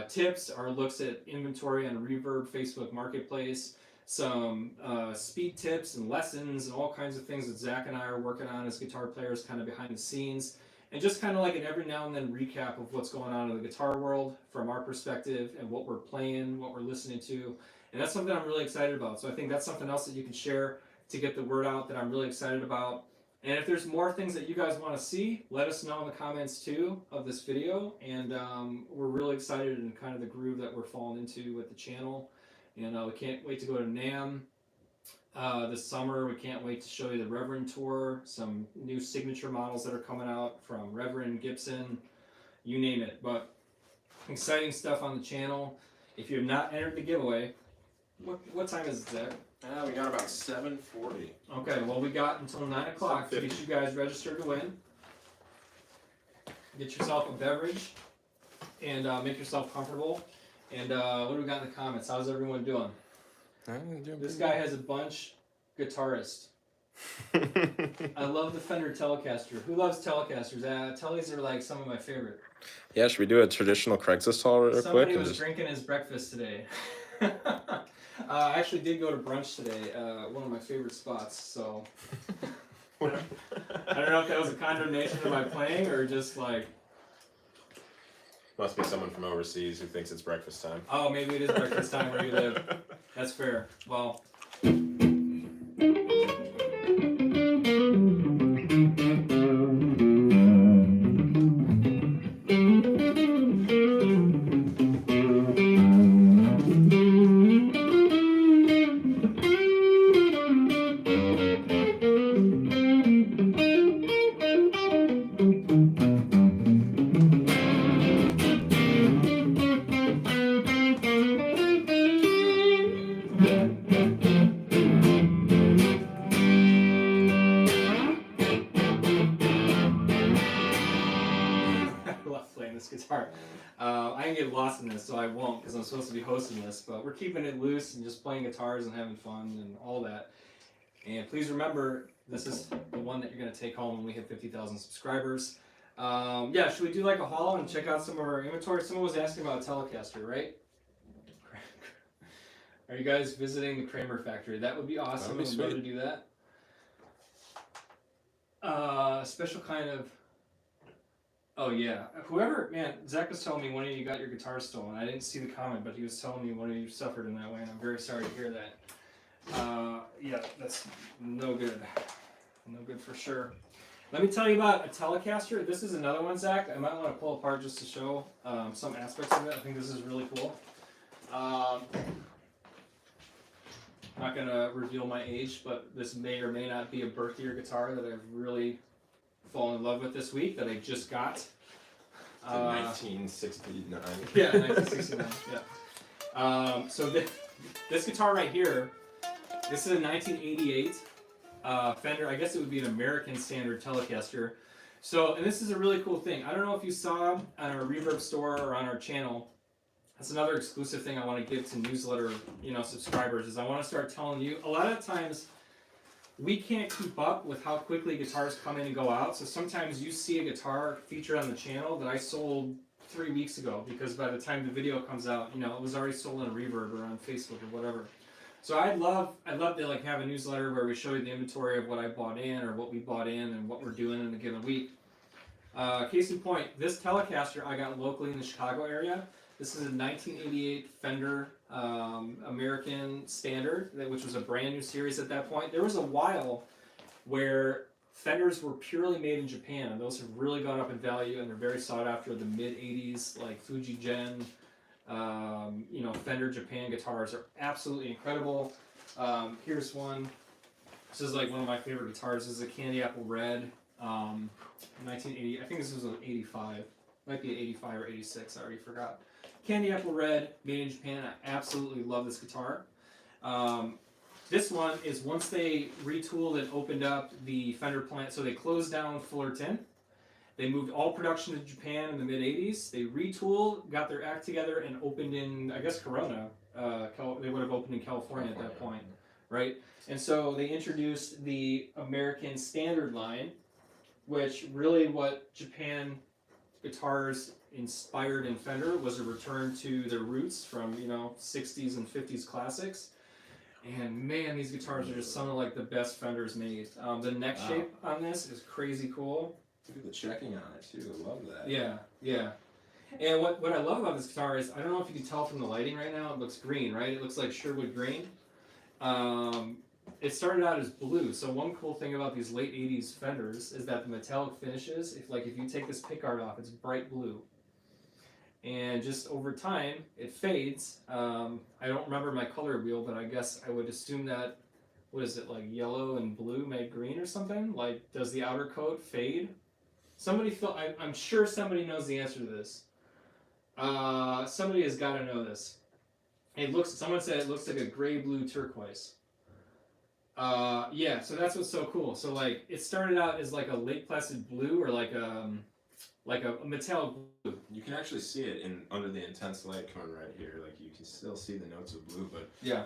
tips, our looks at inventory on Reverb, Facebook Marketplace, some speed tips and lessons and all kinds of things that Zach and I are working on as guitar players kind of behind the scenes. And just kind of like an every now and then recap of what's going on in the guitar world from our perspective and what we're playing, what we're listening to. And that's something I'm really excited about. So I think that's something else that you can share to get the word out that I'm really excited about. And if there's more things that you guys want to see, let us know in the comments too of this video. And we're really excited in kind of the groove that we're falling into with the channel. And we can't wait to go to NAMM this summer. We can't wait to show you the Reverend tour, some new signature models that are coming out from Reverend, Gibson, you name it. But exciting stuff on the channel. If you have not entered the giveaway, what time is it, Zach?
We got about 7:40.
Okay, well we got until 9 o'clock to get you guys registered to win. Get yourself a beverage and make yourself comfortable. And what do we got in the comments? How's everyone doing? This guy has a bunch. Guitarist. I love the Fender Telecaster. Who loves Telecasters? Tellies are like some of my favorite.
Yeah, should we do a traditional Craigslist haul real quick?
Somebody was drinking his breakfast today. I actually did go to brunch today, one of my favorite spots, so I don't know if that was a condemnation of my playing or just like...
Must be someone from overseas who thinks it's breakfast time.
Oh, maybe it is breakfast time where you live. That's fair. Well... guitar. I can get lost in this, so I won't because I'm supposed to be hosting this, but we're keeping it loose and just playing guitars and having fun and all that. And please remember, this is the one that you're going to take home when we hit 50,000 subscribers. Yeah, should we do like a haul and check out some of our inventory? Someone was asking about a Telecaster, right? Are you guys visiting the Kramer factory? That would be awesome. We'd love to do that. Special kind of... Oh yeah, whoever, man, Zach was telling me one of you got your guitar stolen. I didn't see the comment, but he was telling me one of you suffered in that way, and I'm very sorry to hear that. Yeah, that's no good. No good for sure. Let me tell you about a Telecaster. This is another one, Zach. I might want to pull apart just to show some aspects of it. I think this is really cool. I'm not going to reveal my age, but this may or may not be a birthier guitar that I've really fallen in love with this week that I just got.
1969.
Yeah, 1969. Yeah. So this guitar right here, this is a 1988 Fender. I guess it would be an American standard Telecaster. So, and this is a really cool thing. I don't know if you saw on our Reverb store or on our channel. That's another exclusive thing I want to give to newsletter, subscribers. Is I want to start telling you. A lot of times, we can't keep up with how quickly guitars come in and go out. So sometimes you see a guitar featured on the channel that I sold 3 weeks ago because by the time the video comes out, it was already sold on a Reverb or on Facebook or whatever. So I'd love to like have a newsletter where we show you the inventory of what I bought in or what we bought in and what we're doing in a given week. Case in point, this Telecaster I got locally in the Chicago area. This is a 1988 Fender American Standard, which was a brand new series at that point. There was a while where Fenders were purely made in Japan, and those have really gone up in value, and they're very sought after. The mid-'80s, like Fuji Gen,
You know, Fender Japan guitars are absolutely incredible. Here's one. This is like one of my favorite guitars. This is a Candy Apple Red, 1980. I think this was an 85. Might be an 85 or 86. I already forgot. Candy Apple Red, made in Japan. I absolutely love this guitar. This one is once they retooled and opened up the Fender plant, so they closed down Fullerton. They moved all production to Japan in the mid-'80s. They retooled, got their act together, and opened in, I guess, Corona. They would have opened in California at that point, right? And so they introduced the American Standard line, which really what Japan guitars inspired in Fender was a return to their roots from, you know, 60s and 50s classics. And man, these guitars are just some of like the best Fenders made. The neck shape on this is crazy cool.
Look at the checking on it too. I love that.
Yeah, yeah. And what I love about this guitar is, I don't know if you can tell from the lighting right now, it looks green, right? It looks like Sherwood green. It started out as blue. So one cool thing about these late 80s Fenders is that the metallic finishes, if you take this pickguard off, it's bright blue. And just over time, it fades. I don't remember my color wheel, but I guess I would assume that, what is it, like yellow and blue make green or something? Like, does the outer coat fade? I'm sure somebody knows the answer to this. Somebody has got to know this. Someone said it looks like a gray-blue turquoise. Yeah, so that's what's so cool. So like, it started out as like a Lake Placid blue, or like a metallic blue.
You can actually see it under the intense light coming right here. Like, you can still see the notes of blue, but
yeah,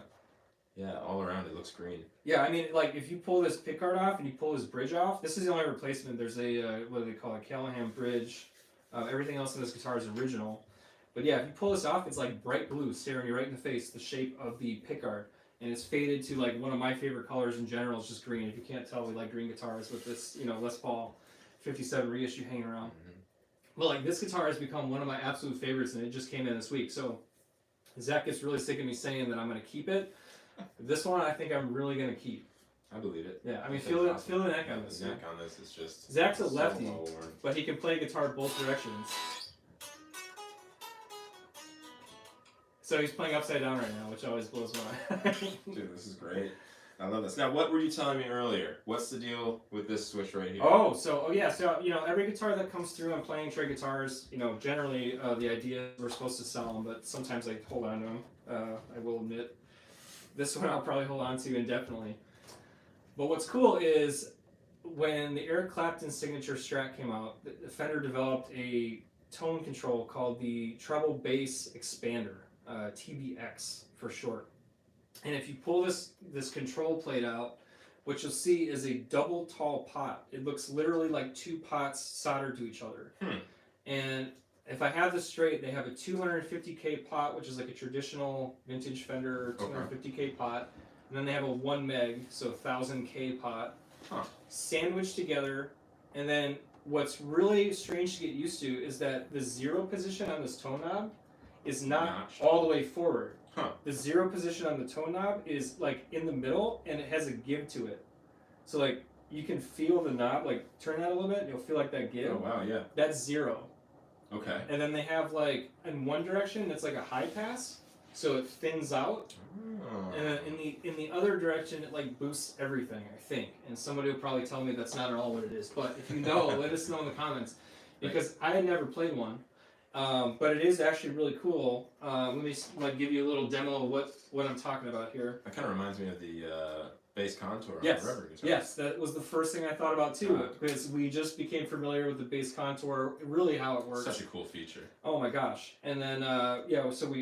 all around it looks green.
Yeah, I mean, like, if you pull this pickguard off and you pull this bridge off, this is the only replacement. There's a what do they call it, Callahan bridge. Everything else in this guitar is original. But yeah, if you pull this off, it's like bright blue, staring you right in the face, the shape of the pickguard. And it's faded to like one of my favorite colors in general, is just green. If you can't tell, we like green guitars with this, you know, Les Paul 57 reissue hanging around. But like, this guitar has become one of my absolute favorites, and it just came in this week. So Zach gets really sick of me saying that I'm going to keep it. This one, I think I'm really going to keep.
I believe it.
Yeah, I mean, feel the neck on this.
The neck on this is just...
Zach's a lefty,
well worn.
but he can play guitar both directions. So he's playing upside down right now, which always blows my mind.
Dude, this is great. I love this. Now, what were you telling me earlier? What's the deal with this switch right here?
So you know, every guitar that comes through, I'm playing trade guitars. You know, generally the idea is we're supposed to sell them, but sometimes I hold on to them. I will admit. This one I'll probably hold on to indefinitely. But what's cool is when the Eric Clapton signature Strat came out, the Fender developed a tone control called the Treble Bass Expander, TBX for short. And if you pull this control plate out, what you'll see is a double tall pot. It looks literally like two pots soldered to each other. And if I have this straight, they have a 250K pot, which is like a traditional vintage Fender 250K pot. And then they have a 1 meg, so 1000K pot, sandwiched together. And then what's really strange to get used to is that the zero position on this tone knob is not all the way forward. The zero position on the tone knob is like in the middle, and it has a give to it. So like, you can feel the knob, like turn that a little bit, and you'll feel like that give.
Oh wow, yeah.
That's zero.
Okay.
And then they have like, in one direction, it's like a high pass, so it thins out. And then in the other direction, it like boosts everything, I think. And somebody will probably tell me that's not at all what it is. But if you know, let us know in the comments, because I had never played one. But it is actually really cool. Let me like give you a little demo of what I'm talking about here.
That kind of reminds me of the bass contour on
Yes.
the rubber guitar.
Yes, that was the first thing I thought about too, because we just became familiar with the bass contour, really how it works.
Such a cool feature.
Oh my gosh! And then so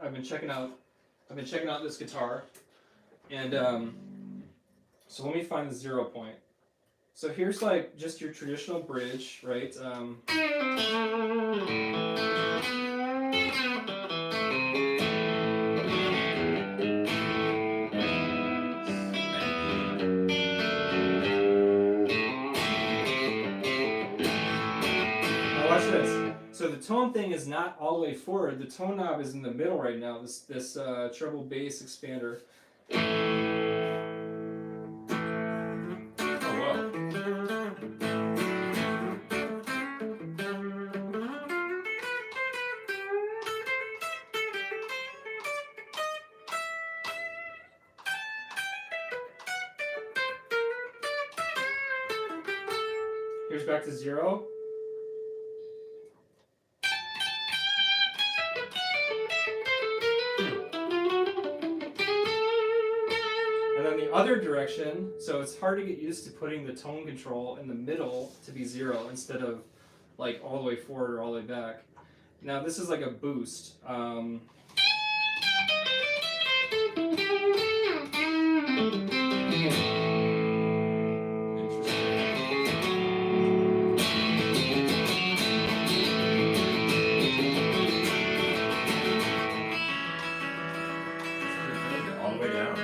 I've been checking out this guitar, and so let me find the 0 point. So here's like just your traditional bridge, right? Watch this. So the tone thing is not all the way forward. The tone knob is in the middle right now. This treble bass expander.
Oh wow.
Here's back to 0. And then the other direction, so it's hard to get used to putting the tone control in the middle to be 0 instead of like all the way forward or all the way back. Now this is like a boost.
All the way down.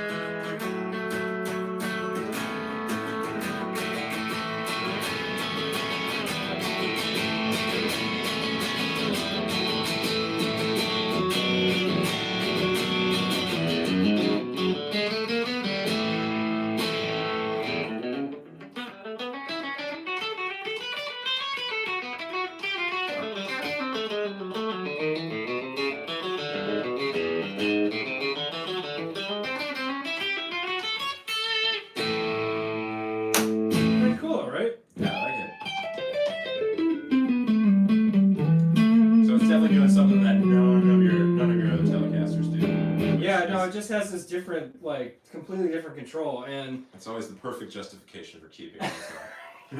Pretty cool, right?
Yeah, I like it. So it's definitely doing something that none of your other Telecasters do.
Yeah, no, it just has this different, like, completely different control, and
It's always the perfect justification for keeping it.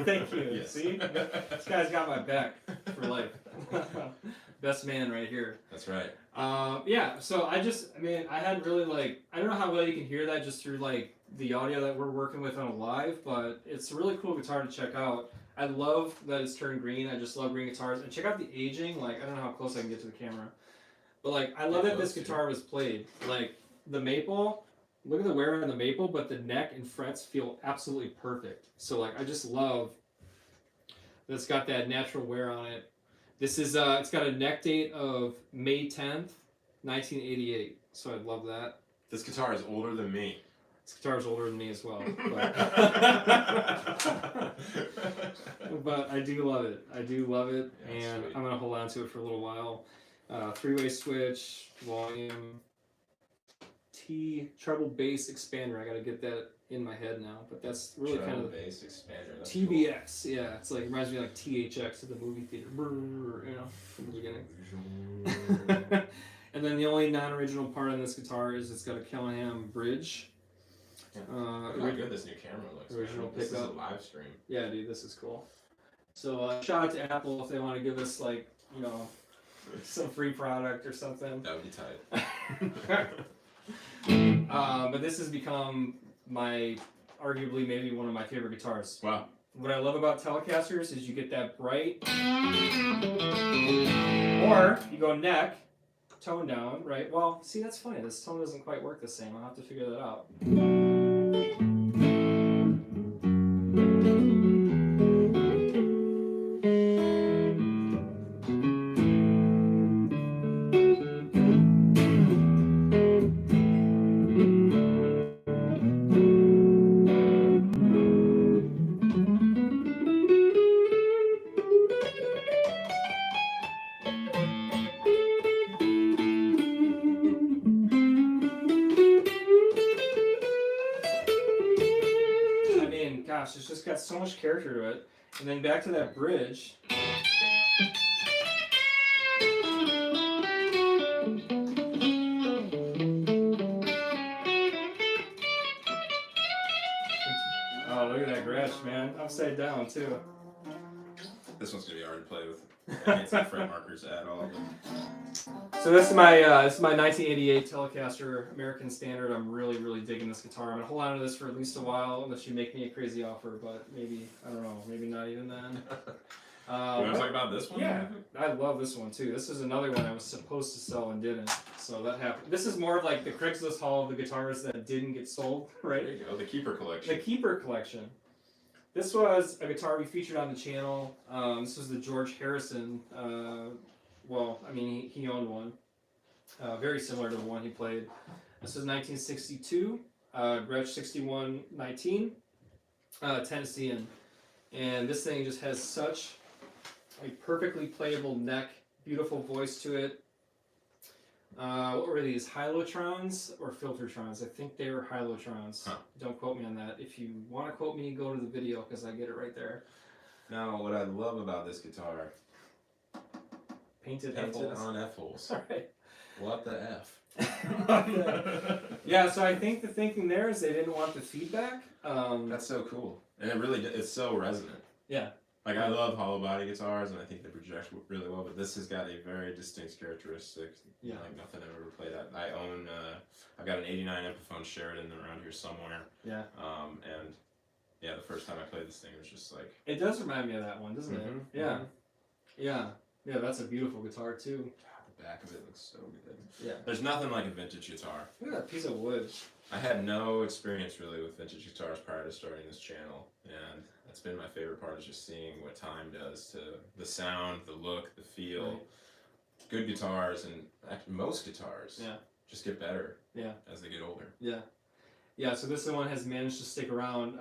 thank you.
Yes.
See, this guy's got my back for life. Best man right here.
That's right.
Yeah, so I hadn't really I don't know how well you can hear that just through like the audio that we're working with on a live, but it's a really cool guitar to check out. I love that it's turned green. I just love green guitars. And check out the aging. Like, I don't know how close I can get to the camera, but like, I love that this guitar was played. Like the maple, look at the wear on the maple, but the neck and frets feel absolutely perfect. So like, I just love that it's got that natural wear on it. This is, it's got a neck date of May 10th, 1988. So I love that.
This guitar is older than me.
This guitar is older than me as well. But I do love it. I do love it.
Yeah,
and
sweet.
I'm going to hold on to it for a little while. 3-way switch, volume, T, treble bass expander. I got to get that in my head now. But that's really kind of
bass expander. That's
TBX. Cool. Yeah, it's like, it reminds me of like THX at the movie theater. You know, from the beginning. And then the only non-original part on this guitar is it's got a Callahan bridge.
Look how good this new camera looks.
Original
This is a
pickup.
live stream.
Yeah, dude, this is cool. So shout out to Apple if they want to give us like, you know, some free product or something.
That would be tight.
But this has become arguably maybe one of my favorite guitars.
Wow.
What I love about Telecasters is you get that bright, or you go neck, tone down, right? Well, see, that's funny. This tone doesn't quite work the same. I'll have to figure that out. Gosh, it's just got so much character to it. And then back to that bridge. Oh, look at that scratch, man. Upside down, too.
This one's going to be hard to play with. I can't see fret markers at all.
So this is my 1988 Telecaster American Standard. I'm really, really digging this guitar. I'm gonna hold on to this for at least a while, unless you make me a crazy offer. But maybe, I don't know, maybe not even then.
You want to talk about this one?
Yeah, I love this one too. This is another one I was supposed to sell and didn't. So that happened. This is more of like the Craigslist haul of the guitars that didn't get sold, right?
There you go, the Keeper collection.
The Keeper collection. This was a guitar we featured on the channel. This was the George Harrison. Well, I mean, he owned one. Very similar to the one he played. This is 1962, Gretsch 6119, Tennessean. And this thing just has such a perfectly playable neck, beautiful voice to it. What were these, Hylotrons or Filtertrons? I think they were Hylotrons.
Huh.
Don't quote me on that. If you want to quote me, go to the video because I get it right there.
Now, what I love about this guitar,
Painted
painted
F-holes.
on F-holes.
All right.
What the F?
Yeah, so I think the thinking there is they didn't want the feedback.
That's so cool. And it really, it's so resonant.
Yeah.
Like, I love hollow body guitars, and I think they project really well, but this has got a very distinct characteristic.
Yeah.
Like, nothing I've ever played at. I own, I've got an 89 Epiphone Sheridan around here somewhere.
Yeah.
And, yeah, the first time I played this thing, it was just like...
It does remind me of that one, doesn't it? Yeah.
Mhm.
Yeah. Yeah, that's a beautiful guitar, too.
The back of it looks so good.
Yeah.
There's nothing like a vintage guitar.
Look at that piece of wood.
I had no experience really with vintage guitars prior to starting this channel, and that's been my favorite part, is just seeing what time does to the sound, the look, the feel.
Right.
Good guitars, and actually most guitars, just get better as they get older.
Yeah. Yeah, so this one has managed to stick around.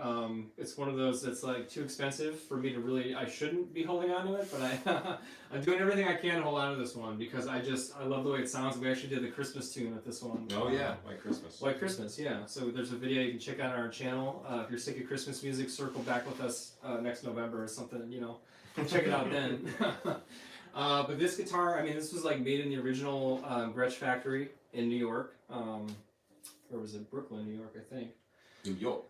It's one of those that's like too expensive for me to really, I shouldn't be holding on to it, but I'm doing everything I can to hold on to this one because I love the way it sounds. We actually did the Christmas tune with this one.
Oh yeah, White Christmas.
White Christmas, yeah. So there's a video you can check out on our channel. If you're sick of Christmas music, circle back with us next November or something, you know. Check it out then. But this guitar, I mean, this was like made in the original Gretsch factory in New York. Or was it Brooklyn, New York, I think.
New York.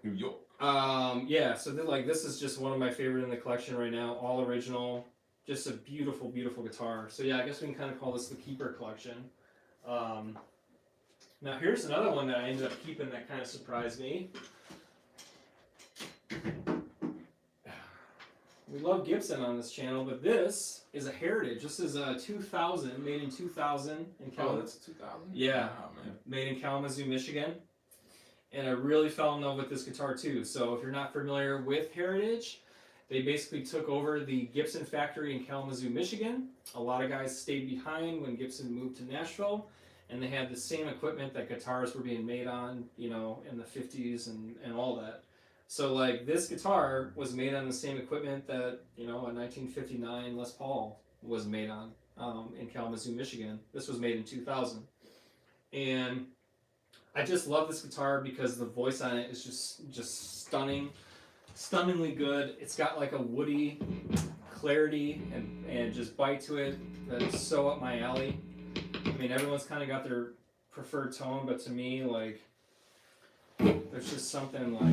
Yeah, so this is just one of my favorite in the collection right now. All original, just a beautiful, beautiful guitar. So yeah, I guess we can kind of call this the keeper collection. Now here's another one that I ended up keeping that kind of surprised me. We love Gibson on this channel, but this is a Heritage. This is a 2000, made in 2000 in Kalamazoo.
Oh, that's 2000?
Yeah,
Wow, man.
made in Kalamazoo, Michigan. And I really fell in love with this guitar too. So if you're not familiar with Heritage, they basically took over the Gibson factory in Kalamazoo, Michigan. A lot of guys stayed behind when Gibson moved to Nashville, and they had the same equipment that guitars were being made on, you know, in the 50s and all that. So like this guitar was made on the same equipment that, you know, a 1959 Les Paul was made on in Kalamazoo, Michigan. This was made in 2000. And I just love this guitar because the voice on it is just stunning, stunningly good. It's got like a woody clarity and just bite to it that is so up my alley. I mean, everyone's kind of got their preferred tone, but to me, like, there's just something like...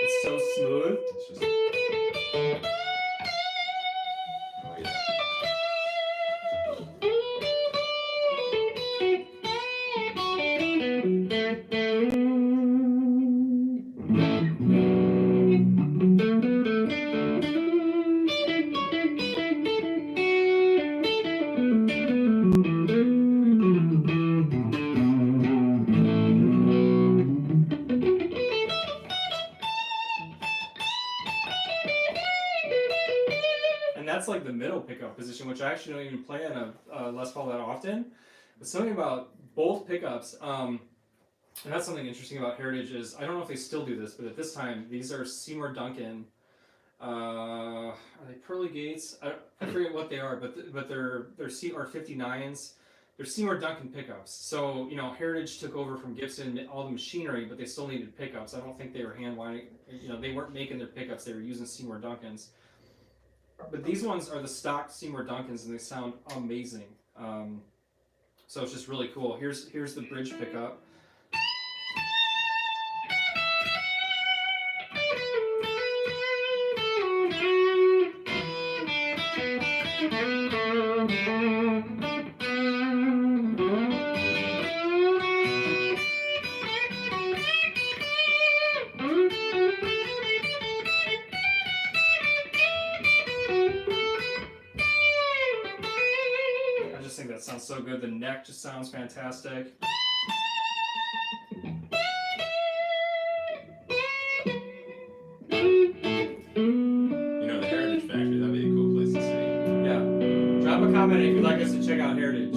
It's so smooth.
It's just... Oh yeah.
That's like the middle pickup position, which I actually don't even play on a Les Paul that often. But something about both pickups, and that's something interesting about Heritage is, I don't know if they still do this, but at this time, these are Seymour Duncan. Are they Pearly Gates? I forget what they are, but they're Seymour 59s. They're Seymour Duncan pickups. So, you know, Heritage took over from Gibson, all the machinery, but they still needed pickups. I don't think they were hand winding, you know, they weren't making their pickups, they were using Seymour Duncans. But these ones are the stock Seymour Duncans, and they sound amazing. So it's just really cool. Here's the bridge pickup. I think that sounds so good. The neck just sounds fantastic.
You know, the Heritage Factory, that'd be a cool place to see.
Yeah. Drop a comment if you'd like us to check out Heritage.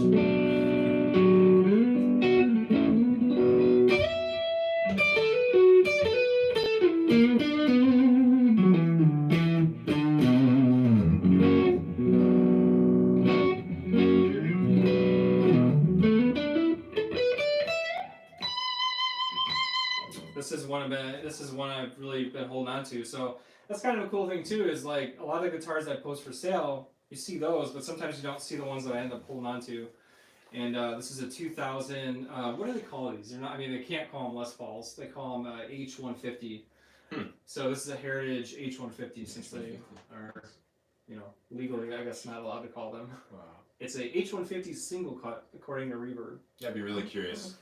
this is one I've really been holding on to. So that's kind of a cool thing too. Is like a lot of the guitars that I post for sale, you see those, but sometimes you don't see the ones that I end up holding on to. And this is a 2000. What do they call these? They're not. I mean, they can't call them Les Pauls. They call them H150. So this is a Heritage H150 since they are, legally, I guess, not allowed to call them.
Wow.
It's a H150 single cut, according to Reverb.
Yeah, I'd be really curious.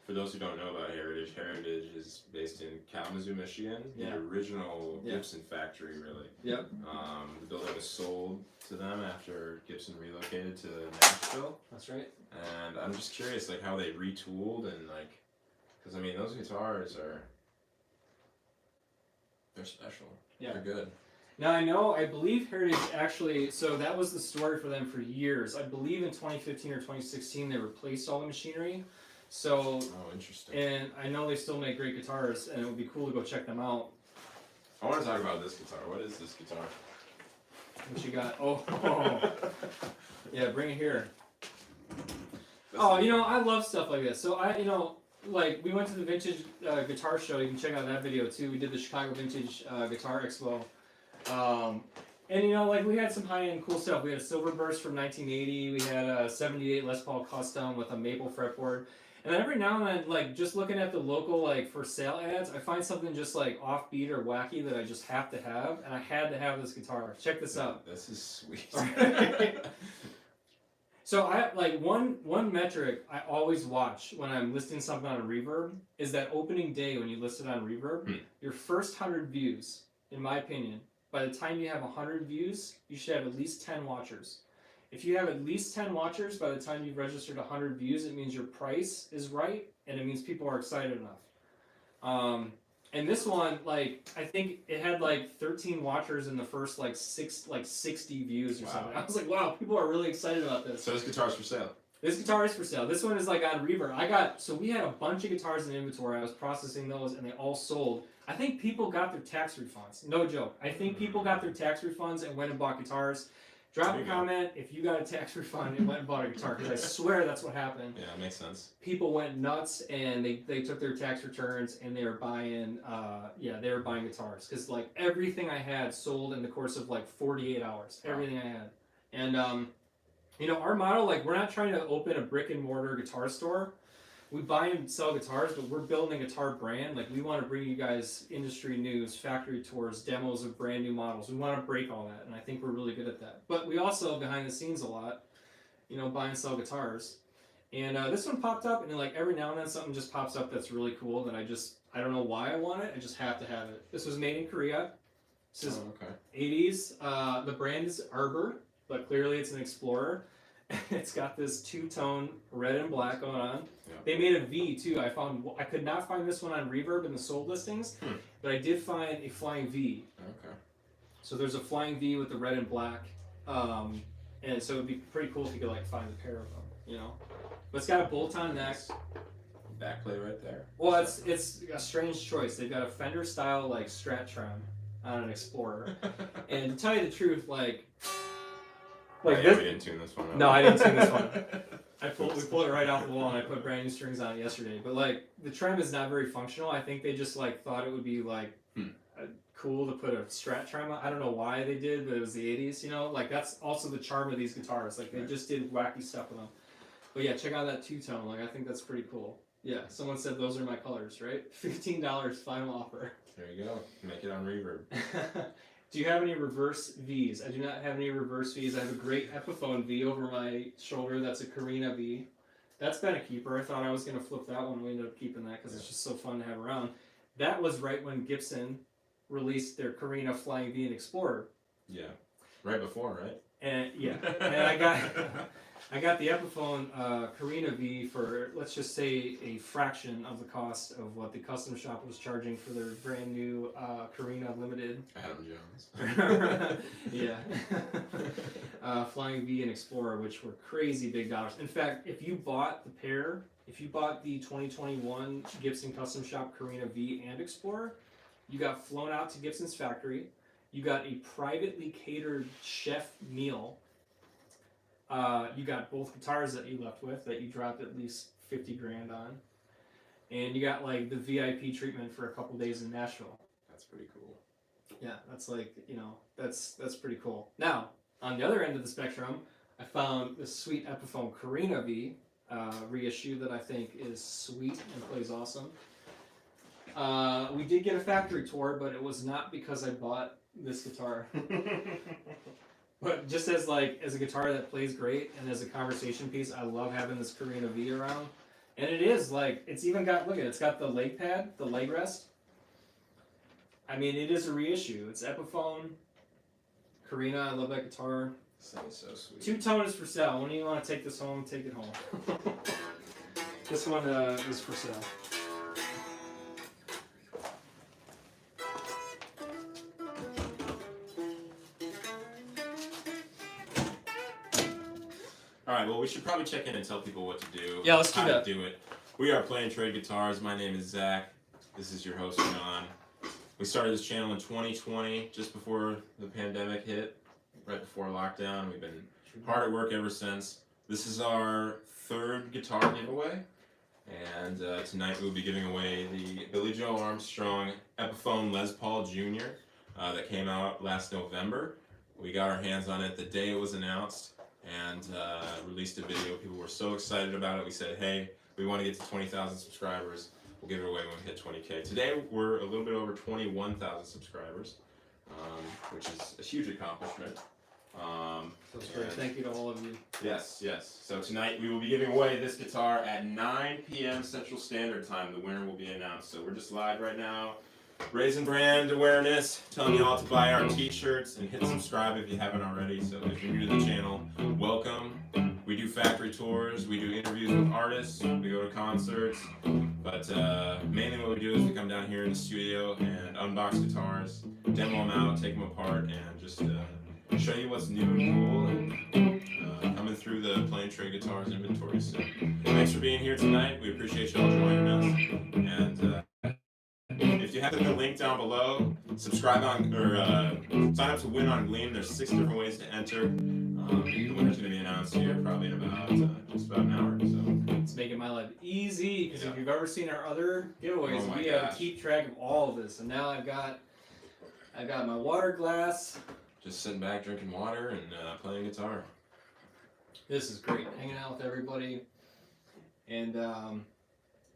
For those who don't know about Heritage, Heritage is based in Kalamazoo, Michigan. The original Gibson factory, really.
Yep.
The building was sold to them after Gibson relocated to Nashville.
That's right.
And I'm just curious, like, how they retooled and, like, because, I mean, those guitars they're special. Yeah. They're good.
Now I believe Heritage actually, so that was the story for them for years. I believe in 2015 or 2016 they replaced all the machinery. So,
oh, interesting.
And I know they still make great guitars, and it would be cool to go check them out.
I want to talk about this guitar. What is this guitar?
What you got? Oh. Yeah, bring it here. I love stuff like this. So like we went to the vintage guitar show. You can check out that video too. We did the Chicago Vintage Guitar Expo. And like we had some high-end cool stuff. We had a Silver Burst from 1980. We had a 78 Les Paul Custom with a maple fretboard. And then every now and then, like just looking at the local like for sale ads, I find something just like offbeat or wacky that I just have to have, and I had to have this guitar. Check this out.
This is sweet.
So I like one metric I always watch when I'm listing something on Reverb is that opening day when you list it on Reverb. Your first 100 views, in my opinion, by the time you have 100 views, you should have at least 10 watchers. If you have at least 10 watchers by the time you've registered 100 views, it means your price is right, and it means people are excited enough. And this one, like, I think it had like 13 watchers in the first like 60 views or something. I was like, wow, people are really excited about this.
So this guitar's for sale.
This guitar is for sale. This one is like on Reverb. So we had a bunch of guitars in inventory. I was processing those, and they all sold. I think people got their tax refunds. No joke. I think people got their tax refunds and went and bought guitars. Drop a comment if you got a tax refund and went and bought a guitar, because I swear that's what happened.
Yeah, it makes sense.
People went nuts, and they took their tax returns, and they were buying guitars, because like everything I had sold in the course of like 48 hours. Everything I had. And our model, like, we're not trying to open a brick and mortar guitar store. We buy and sell guitars, but we're building a guitar brand. Like, we want to bring you guys industry news, factory tours, demos of brand new models. We want to break all that, and I think we're really good at that. But we also, behind the scenes a lot, buy and sell guitars. And this one popped up, and like every now and then something just pops up that's really cool that I don't know why I want it. I just have to have it. This was made in Korea. This is 80s. The brand is Arbor, but clearly it's an Explorer. It's got this two-tone red and black going on. Yeah. They made a V too. I could not find this one on Reverb in the sold listings, but I did find a flying V.
Okay.
So there's a flying V with the red and black, and so it'd be pretty cool if you could like find a pair of them, But it's got a bolt-on neck.
Backplate right there.
Well, it's a strange choice. They've got a Fender style like Strat Trim on an Explorer, and to tell you the truth,
we didn't tune this one.
No, I didn't tune this one. We pulled it right off the wall, and I put brand new strings on it yesterday. But like the trim is not very functional. I think they just like thought it would be like cool to put a Strat trim on. I don't know why they did, but it was the 80s. Like that's also the charm of these guitars. Like they just did wacky stuff with them. But yeah, check out that two-tone. Like I think that's pretty cool. Yeah, someone said those are my colors, right? $15 final offer.
There you go. Make it on Reverb.
Do you have any reverse Vs? I do not have any reverse Vs. I have a great Epiphone V over my shoulder. That's a Carina V. That's been a keeper. I thought I was going to flip that one. We ended up keeping that because it's just so fun to have around. That was right when Gibson released their Carina Flying V and Explorer.
Yeah. Right before, right?
And yeah. And I got the Epiphone Carina V for, let's just say, a fraction of the cost of what the custom shop was charging for their brand new Carina Limited.
Adam Jones.
Yeah. Flying V and Explorer, which were crazy big dollars. In fact, if you bought the 2021 Gibson Custom Shop Carina V and Explorer, you got flown out to Gibson's factory. You got a privately catered chef meal. You got both guitars that you left with that you dropped at least $50,000 on.
and you got like the VIP treatment for a couple days in Nashville.
That's pretty cool.
Yeah, that's like, that's pretty cool. Now, on the other end of the spectrum, I found this sweet Epiphone Carina V reissue that I think is sweet and plays awesome. We did get a factory tour, but it was not because I bought this guitar. But just as a guitar that plays great and as a conversation piece, I love having this Carina V around. And it is it's even got, look at it, it's got the leg pad, the leg rest. I mean, it is a reissue. It's Epiphone, Carina, I love that guitar.
Sounds so sweet.
2 toners for sale. When do you want to take this home, take it home. This one is for sale.
Alright, well, we should probably check in and tell people what to do.
Yeah, let's do
how
that.
to do it. We are Playing Trade Guitars. My name is Zach. This is your host, John. We started this channel in 2020, just before the pandemic hit, right before lockdown. We've been hard at work ever since. This is our 3rd guitar giveaway, and tonight we'll be giving away the Billie Joe Armstrong Epiphone Les Paul Jr. That came out last November. We got our hands on it the day it was announced, and released a video. People were so excited about it. We said, hey, we want to get to 20,000 subscribers. We'll give it away when we hit 20K. Today, we're a little bit over 21,000 subscribers, which is a huge accomplishment.
That's great. Thank you to all of you.
Yes, yes. So tonight, we will be giving away this guitar at 9 p.m. Central Standard Time. The winner will be announced. So we're just live right now, raising brand awareness, telling you all to buy our t-shirts and hit subscribe if you haven't already. So if you're new to the channel, welcome. We do factory tours, we do interviews with artists, we go to concerts, but mainly what we do is we come down here in the studio and unbox guitars, demo them out, take them apart, and just show you what's new and cool, and coming through the Playing Trade Guitars inventory. So thanks for being here tonight. We appreciate you all joining us. And if you haven't the link down below, subscribe on or sign up to win on Gleam. There's 6 different ways to enter. The winner's going to be announced here probably in about just about an hour. So
It's making my life easy because if you've ever seen our other giveaways,
Oh my
we have
gosh.
to keep track of all of this. And now I've got my water glass.
just sitting back, drinking water, and playing guitar.
This is great, hanging out with everybody, and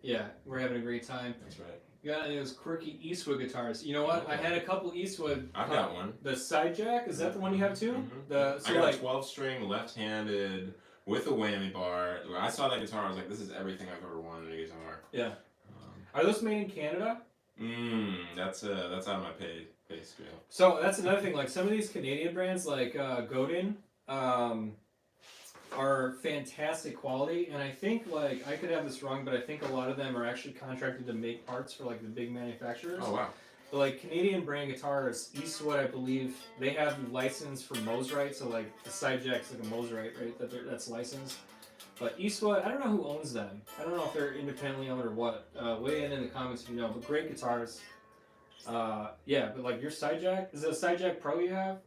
yeah, we're having a great time.
That's right.
You got those quirky Eastwood guitars. You know what? I had a couple Eastwood.
I've got one.
The side jack, is that the one you have too?
Mhm. I got a 12-string left-handed with a whammy bar. When I saw that guitar, I was like, this is everything I've ever wanted in a guitar.
Yeah. Are those made in Canada?
That's out of my pay scale.
So that's another thing. Like some of these Canadian brands, like Godin, are fantastic quality, and I think I could have this wrong, but I think a lot of them are actually contracted to make parts for the big manufacturers.
Oh wow.
But Canadian brand guitars, Eastwood, I believe, they have license for Mosrite, so the side jack's like a Mosrite, right? That's licensed. But Eastwood, I don't know who owns them. I don't know if they're independently owned or what. Weigh in the comments if you know. But great guitars. Yeah, but your side jack, is it a side jack Pro you have?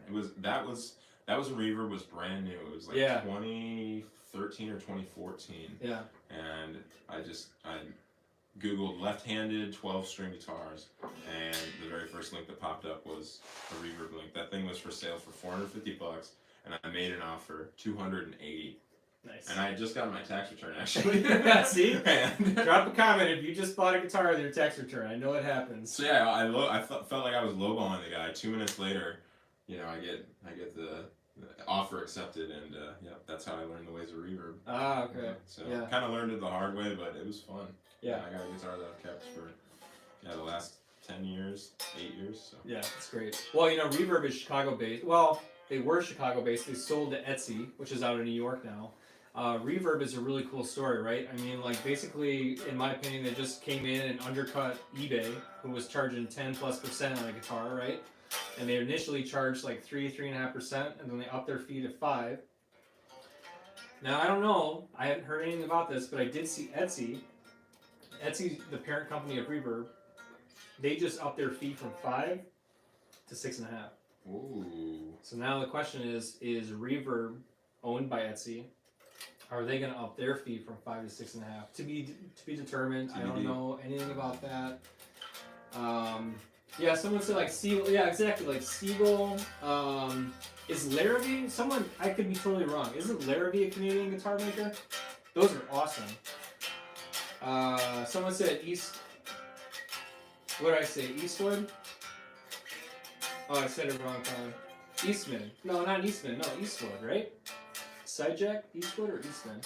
That was a Reverb, was brand new. It was 2013 or 2014.
Yeah.
And I Googled left-handed 12-string guitars, and the very first link that popped up was a Reverb link. That thing was for sale for $450, and I made an offer $280.
Nice.
And I had just gotten my tax return actually.
See? Drop a comment if you just bought a guitar with your tax return. I know it happens.
So yeah, I felt like I was lowballing the guy. 2 minutes later, I get the offer accepted, and that's how I learned the ways of Reverb.
Ah, okay.
So
Yeah.
kind of learned it the hard way, but it was fun.
Yeah.
I got a guitar that I've kept for the last 10 years, 8 years. So.
Yeah, it's great. Well, Reverb is Chicago-based. Well, they were Chicago-based. They sold to Etsy, which is out in New York now. Reverb is a really cool story, right? I mean, basically, in my opinion, they just came in and undercut eBay, who was charging 10+% on a guitar, right? And they initially charged 3.5%, and then they upped their fee to 5%. Now, I don't know. I haven't heard anything about this, but I did see Etsy. Etsy, the parent company of Reverb, they just upped their fee from 5 to 6.5.
Ooh.
So now the question is Reverb owned by Etsy? Are they going to up their fee from 5 to 6.5? To be determined. I don't know anything about that. Yeah, someone said like Siegel. Yeah, exactly. Like Siegel. Is Larrabee? Someone, I could be totally wrong. Isn't Larrabee a Canadian guitar maker? Those are awesome. Someone said East. What did I say? Eastwood? Oh, I said it wrong, Colin. Eastman. No, not Eastman. No, Eastwood, right? Sidejack? Eastwood or Eastman?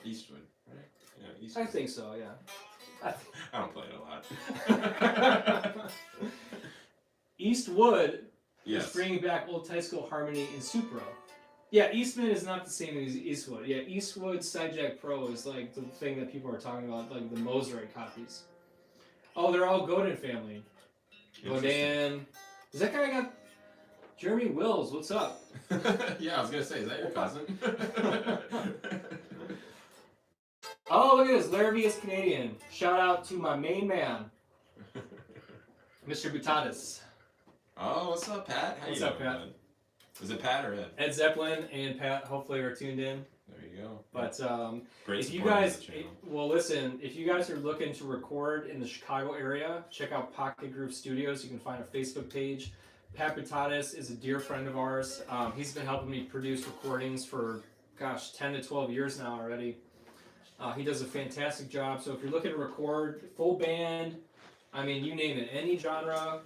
Eastwood, right? Yeah, Eastwood.
I think so, yeah.
I don't play it a lot.
Eastwood
Yes.
is bringing back old Tysko harmony in Supro. Yeah, Eastman is not the same as Eastwood. Yeah, Eastwood Sidejack Pro is like the thing that people are talking about, like the Mosrite copies. Oh, they're all Godin family. Godin. Is that guy got Jeremy Wills? What's up?
Yeah, I was gonna say, is that your cousin?
Oh, look at this. Larrabee is Canadian. Shout out to my main man, Mr. Butatis.
Oh, what's up, Pat? How
What's
you
up,
doing,
Pat?
bud? Is it Pat or Ed?
Ed Zeppelin and Pat hopefully are tuned in.
There you go.
But
Great
if you
support of
guys,
the channel.
well, listen, if you guys are looking to record in the Chicago area, check out Pocket Groove Studios. You can find a Facebook page. Pat Butatis is a dear friend of ours. He's been helping me produce recordings for, gosh, 10 to 12 years now already. He does a fantastic job. So if you're looking to record full band, I mean, you name it, any genre.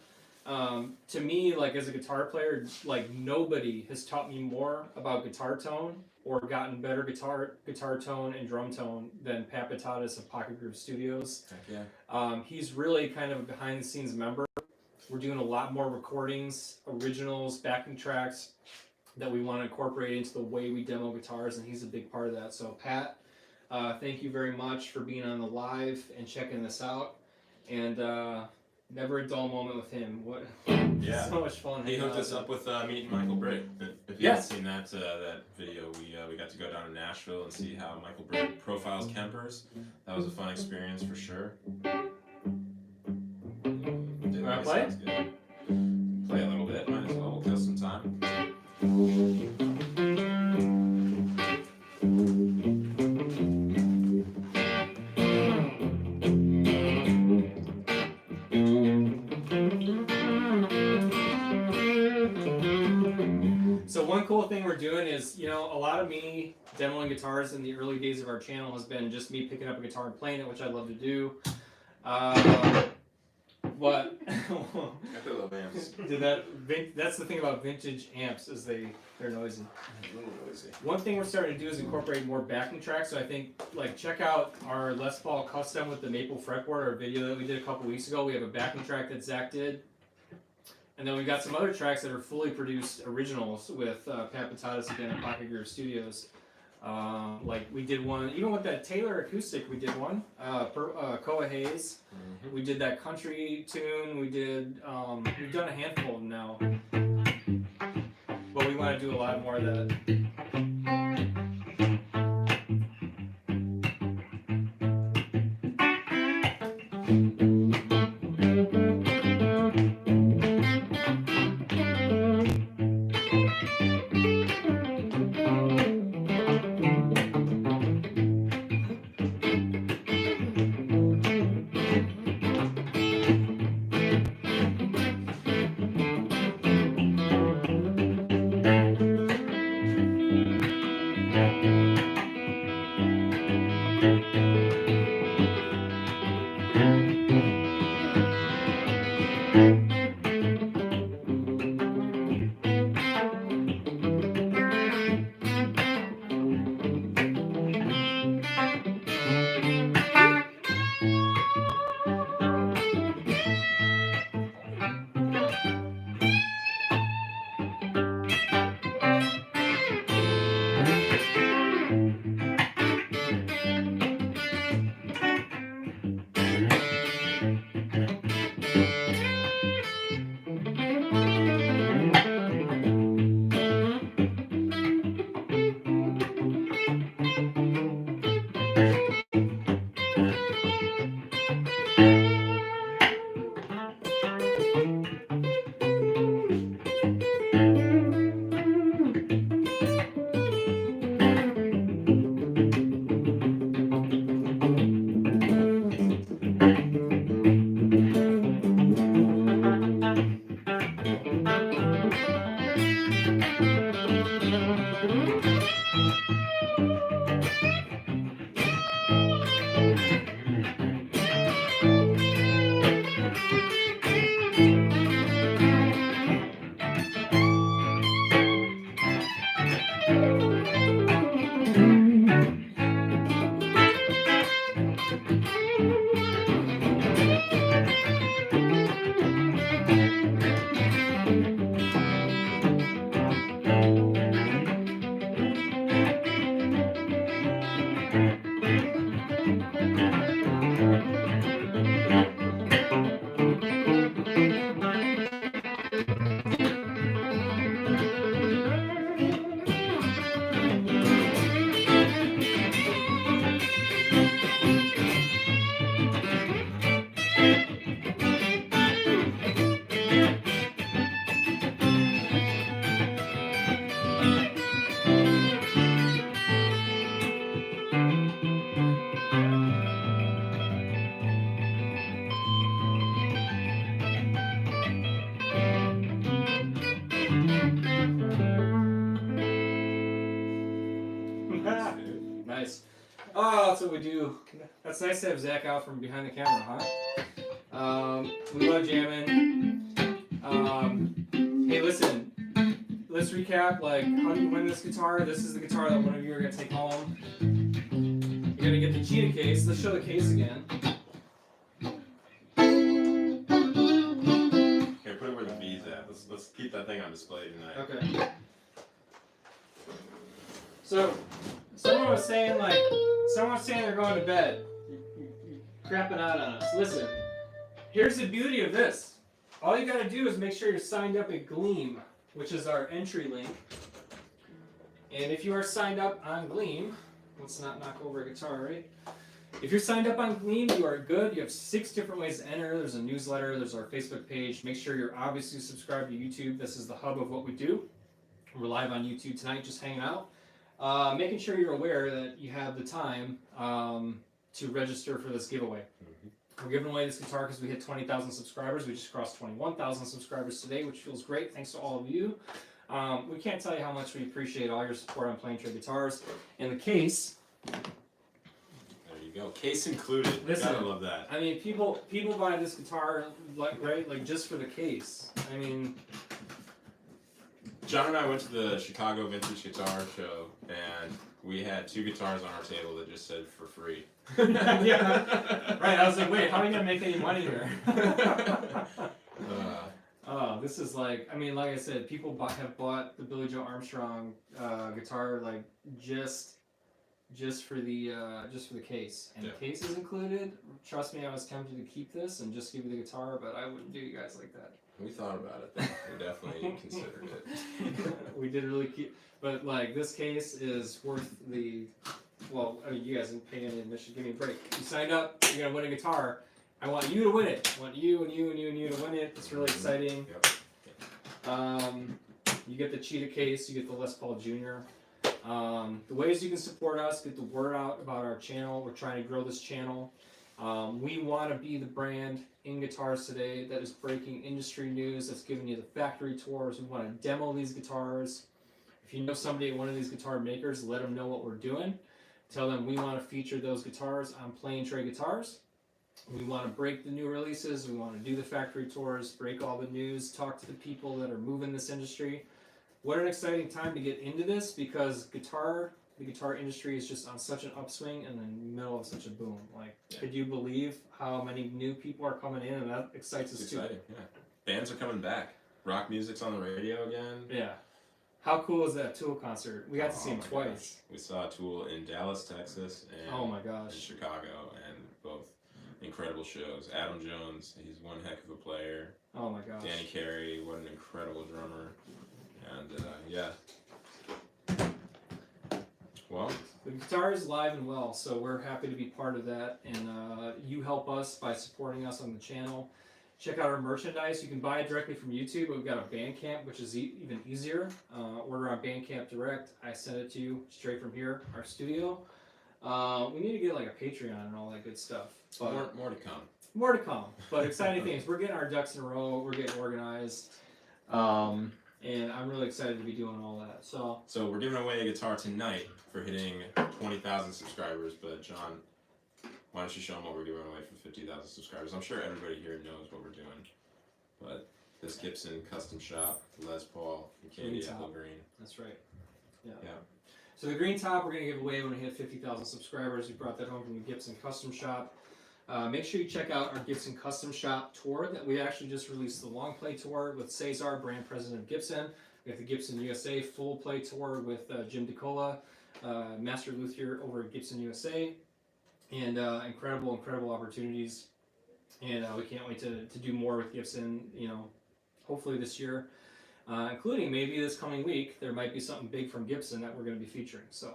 To me, like as a guitar player, like nobody has taught me more about guitar tone or gotten better guitar tone and drum tone than Pat Butatis of Pocket Groove Studios.
Heck yeah.
He's really kind of a behind the scenes member. We're doing a lot more recordings, originals, backing tracks that we want to incorporate into the way we demo guitars, and he's a big part of that. So Pat, thank you very much for being on the live and checking this out. And never a dull moment with him. What?
Yeah.
So much fun.
He hooked us up with meeting Michael Brigg. If you haven't seen that video, we got to go down to Nashville and see how Michael Brigg profiles Kempers. That was a fun experience for sure.
Wanna play?
Play a little bit, might as well. We'll kill some time.
So one cool thing we're doing is, you know, a lot of me demoing guitars in the early days of our channel has been just me picking up a guitar and playing it, which I love to do. But
Got the little amps.
that's the thing about vintage amps is they're noisy.
A little noisy.
One thing we're starting to do is incorporate more backing tracks. So I think like check out our Les Paul custom with the maple fretboard, our video that we did a couple weeks ago. We have a backing track that Zach did. And then we got some other tracks that are fully produced originals with Pat Butatis again at Pocket Groove Studios. Like we did one, even with that Taylor acoustic, we did one. Koa Hayes.
Mm-hmm.
We did that country tune. We did. We've done a handful of them now, but we want to do a lot more of that. Nice. Oh, that's what we do. That's nice to have Zach out from behind the camera, huh? We love jamming. Hey, listen. Let's recap. Like, how do you win this guitar? This is the guitar that one of you are gonna take home. You're gonna get the cheetah case. Let's show the case again.
Here, put it where the V's at. Let's keep that thing on display tonight.
Okay. So, someone was saying they're going to bed. You're crapping out on us. Listen, here's the beauty of this. All you gotta do is make sure you're signed up at Gleam, which is our entry link. And if you are signed up on Gleam, let's not knock over a guitar, right? If you're signed up on Gleam, you are good. You have 6 different ways to enter. There's a newsletter, there's our Facebook page. Make sure you're obviously subscribed to YouTube. This is the hub of what we do. We're live on YouTube tonight, just hanging out. Making sure you're aware that you have the time to register for this giveaway. We're giving away this guitar because we hit 20,000 subscribers. We just crossed 21,000 subscribers today, which feels great. Thanks to all of you. We can't tell you how much we appreciate all your support on Playing Trade Guitars. And the case.
There you go. Case included.
Listen,
Gotta love that.
I mean, people buy this guitar like just for the case. I mean,
John and I went to the Chicago Vintage Guitar Show, and we had 2 guitars on our table that just said for free.
Yeah, right. I was like, wait, how are you gonna make any money here? This is like, I mean, like I said, people have bought the Billie Joe Armstrong guitar like just for the case, and the case is included. Trust me, I was tempted to keep this and just give you the guitar, but I wouldn't do you guys like that.
We thought about it, though. We definitely considered it.
We did really keep, but like this case is worth the. Well, I mean, you guys didn't pay any admission. Give me a break. You signed up. You're gonna win a guitar. I want you to win it. I want you and you and you and you to win it. It's really exciting.
Yep.
You get the cheetah case. You get the Les Paul Jr. The ways you can support us, get the word out about our channel. We're trying to grow this channel. We want to be the brand in guitars today that is breaking industry news, that's giving you the factory tours. We want to demo these guitars. If you know somebody at one of these guitar makers, let them know what we're doing. Tell them we want to feature those guitars on Playing Trade Guitars. We want to break the new releases. We want to do the factory tours, break all the news, talk to the people that are moving this industry. What an exciting time to get into this, because the guitar industry is just on such an upswing and in the middle of such a boom. Like, could you believe how many new people are coming in? And that excites us too.
Exciting, yeah. Bands are coming back. Rock music's on the radio again.
Yeah. How cool is that Tool concert? We got to see him twice.
Gosh. We saw Tool in Dallas, Texas, and
oh my gosh,
in Chicago, and both incredible shows. Adam Jones, he's one heck of a player.
Oh my gosh.
Danny Carey, what an incredible drummer. And yeah. Well,
the guitar is live and well, so we're happy to be part of that. And you help us by supporting us on the channel. Check out our merchandise. You can buy it directly from YouTube, but we've got a Bandcamp, which is even easier. Order on Bandcamp direct. I send it to you straight from here, our studio. We need to get like a Patreon and all that good stuff. But
more to come.
More to come. But exciting things. We're getting our ducks in a row. We're getting organized. And I'm really excited to be doing all that. So
we're giving away a guitar tonight for hitting 20,000 subscribers. But John, why don't you show them what we're giving away for 50,000 subscribers? I'm sure everybody here knows what we're doing. But this Gibson custom shop, Les Paul, and Candy Apple Green.
That's right. Yeah.
Yeah.
So the green top we're going to give away when we hit 50,000 subscribers. We brought that home from the Gibson custom shop. Make sure you check out our Gibson Custom Shop tour that we actually just released, the long play tour with Cesar, brand president of Gibson. We have the Gibson USA full play tour with Jim DeCola, master luthier over at Gibson USA, and incredible opportunities. And we can't wait to do more with Gibson, you know, hopefully this year, including maybe this coming week. There might be something big from Gibson that we're going to be featuring. So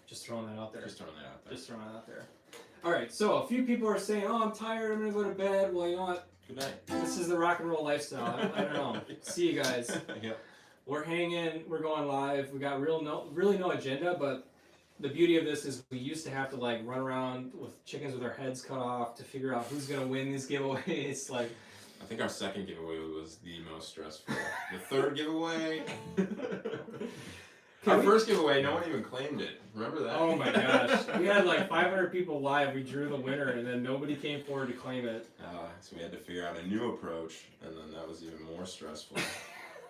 just throwing that out there.
Just throwing that out there.
All right, so a few people are saying, "Oh, I'm tired. I'm gonna go to bed." Well, you know what?
Good night.
This is the rock and roll lifestyle. I don't know. See you guys.
Yep.
We're hanging. We're going live. We got really no agenda, but the beauty of this is we used to have to like run around with chickens with our heads cut off to figure out who's gonna win these giveaways. Like,
I think our second giveaway was the most stressful. The third giveaway. Our first giveaway, no one even claimed it. Remember that?
Oh my gosh. We had like 500 people live. We drew the winner, and then nobody came forward to claim it.
So we had to figure out a new approach, and then that was even more stressful.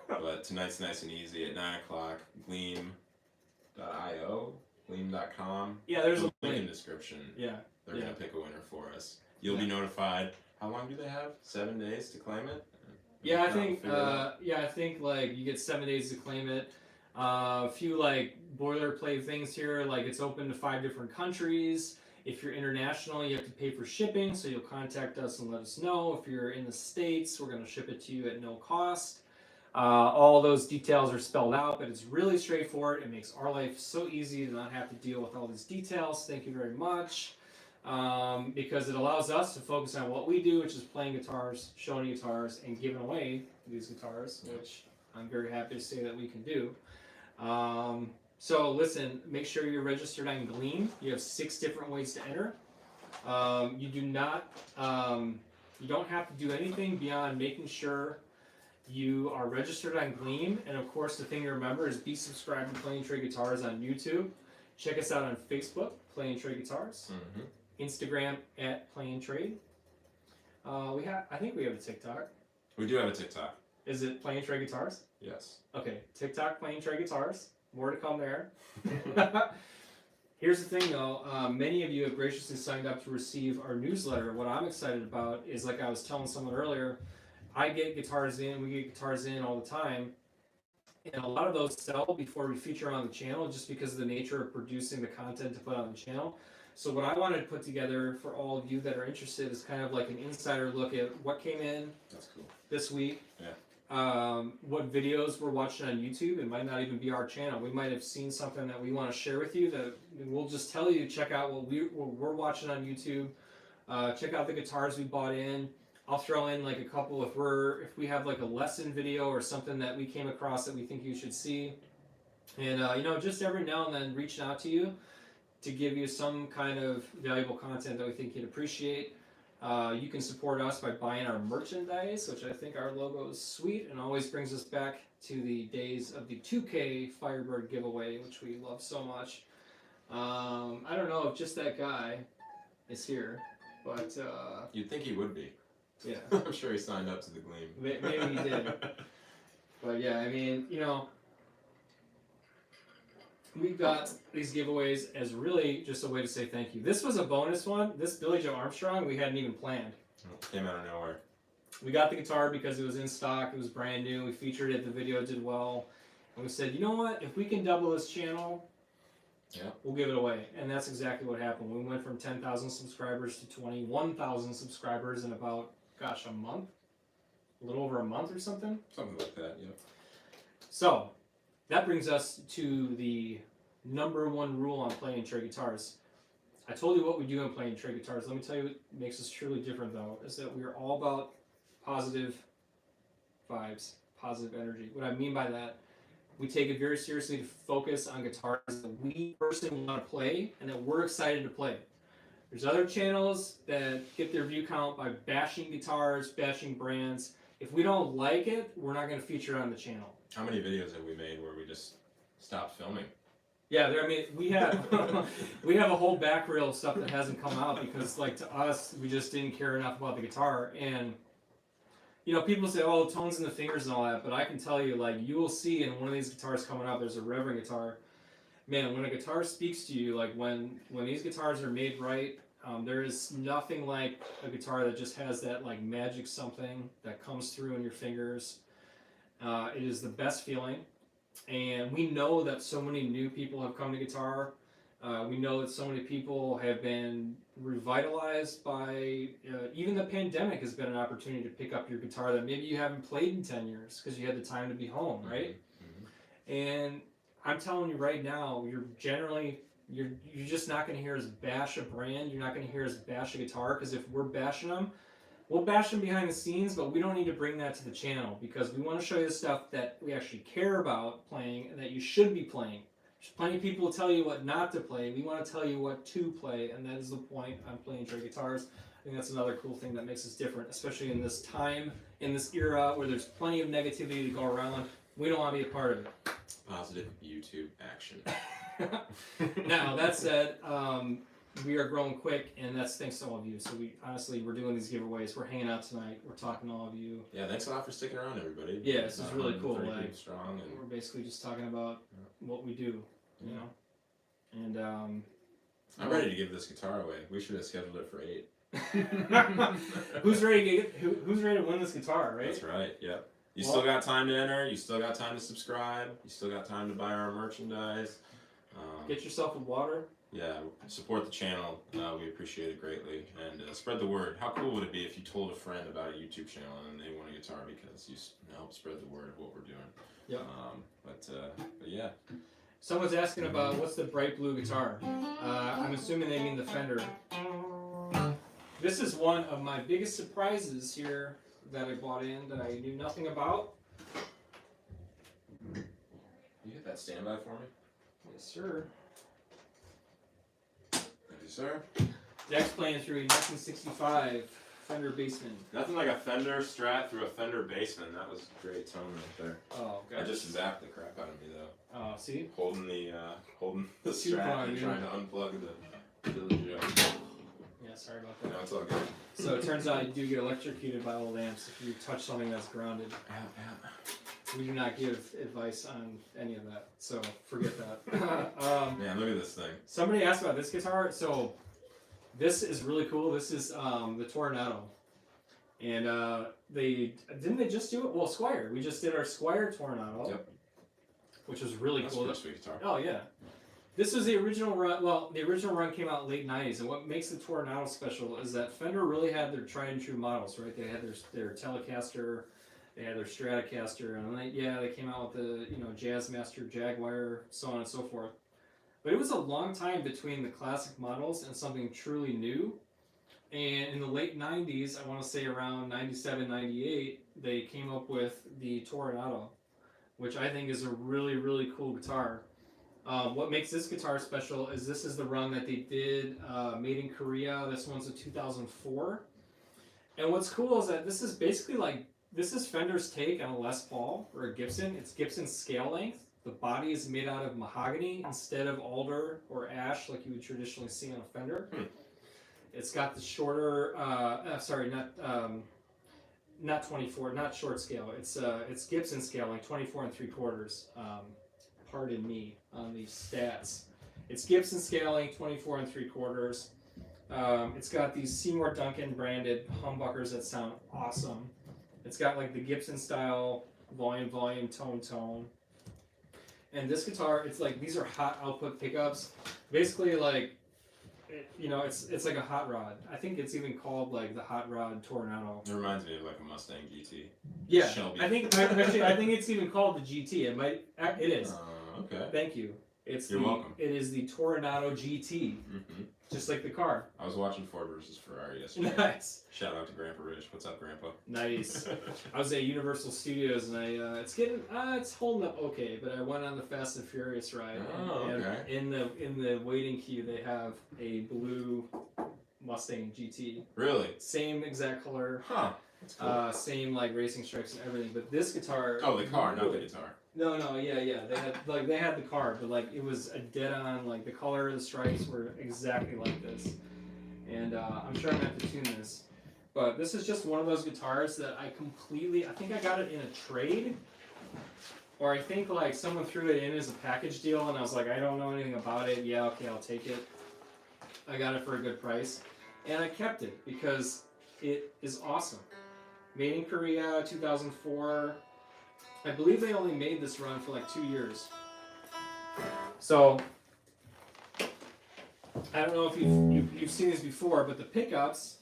But tonight's nice and easy at 9 o'clock. Gleam.io, Gleam.com.
Yeah, there's a
link in the description.
Yeah.
They're going to pick a winner for us. You'll be notified. How long do they have? 7 days to claim it?
Yeah, I think like you get 7 days to claim it. A few like boilerplate things here, like it's open to 5 different countries. If you're international, you have to pay for shipping, so you'll contact us and let us know. If you're in the States, we're going to ship it to you at no cost. All those details are spelled out, but it's really straightforward. It makes our life so easy to not have to deal with all these details. Thank you very much. Because it allows us to focus on what we do, which is playing guitars, showing guitars, and giving away these guitars, which I'm very happy to say that we can do. So listen, make sure you're registered on Gleam. You have 6 different ways to enter. You don't have to do anything beyond making sure you are registered on Gleam. And of course, the thing to remember is be subscribed to Playing Trade Guitars on YouTube. Check us out on Facebook, Playing Trade Guitars. Instagram at Playing Trade. I think we have a TikTok.
We do have a TikTok.
Is it Playing Trade Guitars?
Yes.
Okay, TikTok Playing Trade Guitars. More to come there. Here's the thing though, many of you have graciously signed up to receive our newsletter. What I'm excited about is, like I was telling someone earlier, I get guitars in, we get guitars in all the time, and a lot of those sell before we feature on the channel just because of the nature of producing the content to put on the channel. So what I wanted to put together for all of you that are interested is kind of like an insider look at what came in this week.
Yeah.
What videos we're watching on YouTube. It might not even be our channel. We might have seen something that we want to share with you that we'll just tell you, check out what we're watching on YouTube. Check out the guitars we bought in. I'll throw in like a couple if we have like a lesson video or something that we came across that we think you should see. And just every now and then reaching out to you to give you some kind of valuable content that we think you'd appreciate. You can support us by buying our merchandise, which I think our logo is sweet and always brings us back to the days of the 2K Firebird giveaway, which we love so much. I don't know if just that guy is here, but...
You'd think he would be.
Yeah.
I'm sure he signed up to the Gleam.
Maybe he did. But yeah, I mean, we've got these giveaways as really just a way to say thank you. This was a bonus one. This Billie Joe Armstrong we hadn't even planned.
Came out of nowhere.
We got the guitar because it was in stock. It was brand new. We featured it. The video did well. And we said, you know what? If we can double this channel, we'll give it away. And that's exactly what happened. We went from 10,000 subscribers to 21,000 subscribers in about, a month? A little over a month or something?
Something like that, yeah.
So, that brings us to the #1 rule on Playing Trade Guitars. I told you what we do on Playing Trade Guitars. Let me tell you what makes us truly different, though, is that we are all about positive vibes, positive energy. What I mean by that, we take it very seriously to focus on guitars that we personally want to play and that we're excited to play. There's other channels that get their view count by bashing guitars, bashing brands. If we don't like it, we're not going to feature it on the channel.
How many videos have we made where we just stopped filming?
Yeah, we have we have a whole back reel of stuff that hasn't come out because, like, to us, we just didn't care enough about the guitar. And people say, "Oh, tones in the fingers and all that," but I can tell you, like, you will see in one of these guitars coming up, there's a Reverend guitar. Man, when a guitar speaks to you, like when these guitars are made right, there is nothing like a guitar that just has that like magic something that comes through in your fingers. It is the best feeling. And we know that so many new people have come to guitar. We know that so many people have been revitalized by, even the pandemic has been an opportunity to pick up your guitar that maybe you haven't played in 10 years because you had the time to be home, right? Mm-hmm. And I'm telling you right now, you're just not going to hear us bash a brand. You're not going to hear us bash a guitar because if we're bashing them, we'll bash them behind the scenes, but we don't need to bring that to the channel because we want to show you the stuff that we actually care about playing and that you should be playing. There's plenty of people who tell you what not to play. We want to tell you what to play, and that is the point on Playing Trade Guitars. I think that's another cool thing that makes us different, especially in this time, in this era where there's plenty of negativity to go around. We don't want to be a part of it.
Positive YouTube action.
Now that said, we are growing quick, and that's thanks to all of you. So we're doing these giveaways. We're hanging out tonight. We're talking to all of you.
Yeah, thanks a lot for sticking around, everybody.
Yeah, this is really cool. Like,
strong, and
we're basically just talking about what we do, you know. And
I'm ready to give this guitar away. We should have scheduled it for 8.
Who's ready to win this guitar, right?
That's right. Yep. You still got time to enter. You still got time to subscribe. You still got time to buy our merchandise.
Get yourself a water.
Yeah, support the channel. We appreciate it greatly, and spread the word. How cool would it be if you told a friend about a YouTube channel and they want a guitar because you help spread the word of what we're doing?
Yeah.
But yeah.
Someone's asking about what's the bright blue guitar. I'm assuming they mean the Fender. This is one of my biggest surprises here that I bought in that I knew nothing about.
You hit that standby for me?
Yes, sir.
Thank you, sir.
Jack's playing through a 1965 Fender Bassman.
Nothing like a Fender Strat through a Fender Bassman. That was great tone right there.
Oh,
I
gosh.
just zapped the crap out of me though.
Oh, see?
Holding the Strat and trying to unplug the Billie Joe.
Yeah, sorry about that.
No, it's all good.
So it turns out you do get electrocuted by old amps if you touch something that's grounded. We do not give advice on any of that, so forget that.
Man, look at this thing.
Somebody asked about this guitar. So this is really cool. This is the Tornado, and they just do it. Well, Squire. We just did our Squire Tornado,
Yep.
which was really
That's
cool.
a pretty sweet guitar.
Oh yeah. This was the original run. Well, the original run came out in the late '90s, and what makes the Tornado special is that Fender really had their tried and true models, right? They had their Telecaster, they had their Stratocaster, and they came out with the Jazzmaster, Jaguar, so on and so forth. But it was a long time between the classic models and something truly new. And in the late '90s, I want to say around '97, '98, they came up with the Tornado, which I think is a really, really cool guitar. What makes this guitar special is this is the run that they did made in Korea. This one's a 2004. And what's cool is that this is basically this is Fender's take on a Les Paul or a Gibson. It's Gibson's scale length. The body is made out of mahogany instead of alder or ash like you would traditionally see on a Fender. It's got the shorter, not 24, not short scale. It's Gibson scale, like 24 3/4. Pardon me on these stats. It's Gibson scaling, 24 3/4. It's got these Seymour Duncan branded humbuckers that sound awesome. It's got like the Gibson style volume, tone. And this guitar, it's like these are hot output pickups. Basically, it's like a hot rod. I think it's even called like the Hot Rod Tornado.
It reminds me of like a Mustang GT.
Yeah,
Shelby.
I think it's even called the GT. It is.
Okay.
Thank you.
You're welcome.
It is the Tornado GT, just like the car.
I was watching Ford versus Ferrari yesterday.
Nice.
Shout out to Grandpa Rich. What's up, Grandpa?
Nice. I was at Universal Studios and it's holding up okay, but I went on the Fast and Furious ride. And in the waiting queue they have a blue Mustang GT.
Really?
Same exact color.
Huh. That's cool.
Same like racing stripes and everything, but this guitar.
Oh, the car, not the guitar.
No, yeah. They had the car, but it was a dead on, the color of the stripes were exactly like this. And I'm sure I'm gonna have to tune this. But this is just one of those guitars that I think I got it in a trade. Or I think someone threw it in as a package deal and I was like, I don't know anything about it. Yeah, okay, I'll take it. I got it for a good price. And I kept it because it is awesome. Made in Korea, 2004. I believe they only made this run for 2 years. So, I don't know if you've seen these before, but the pickups,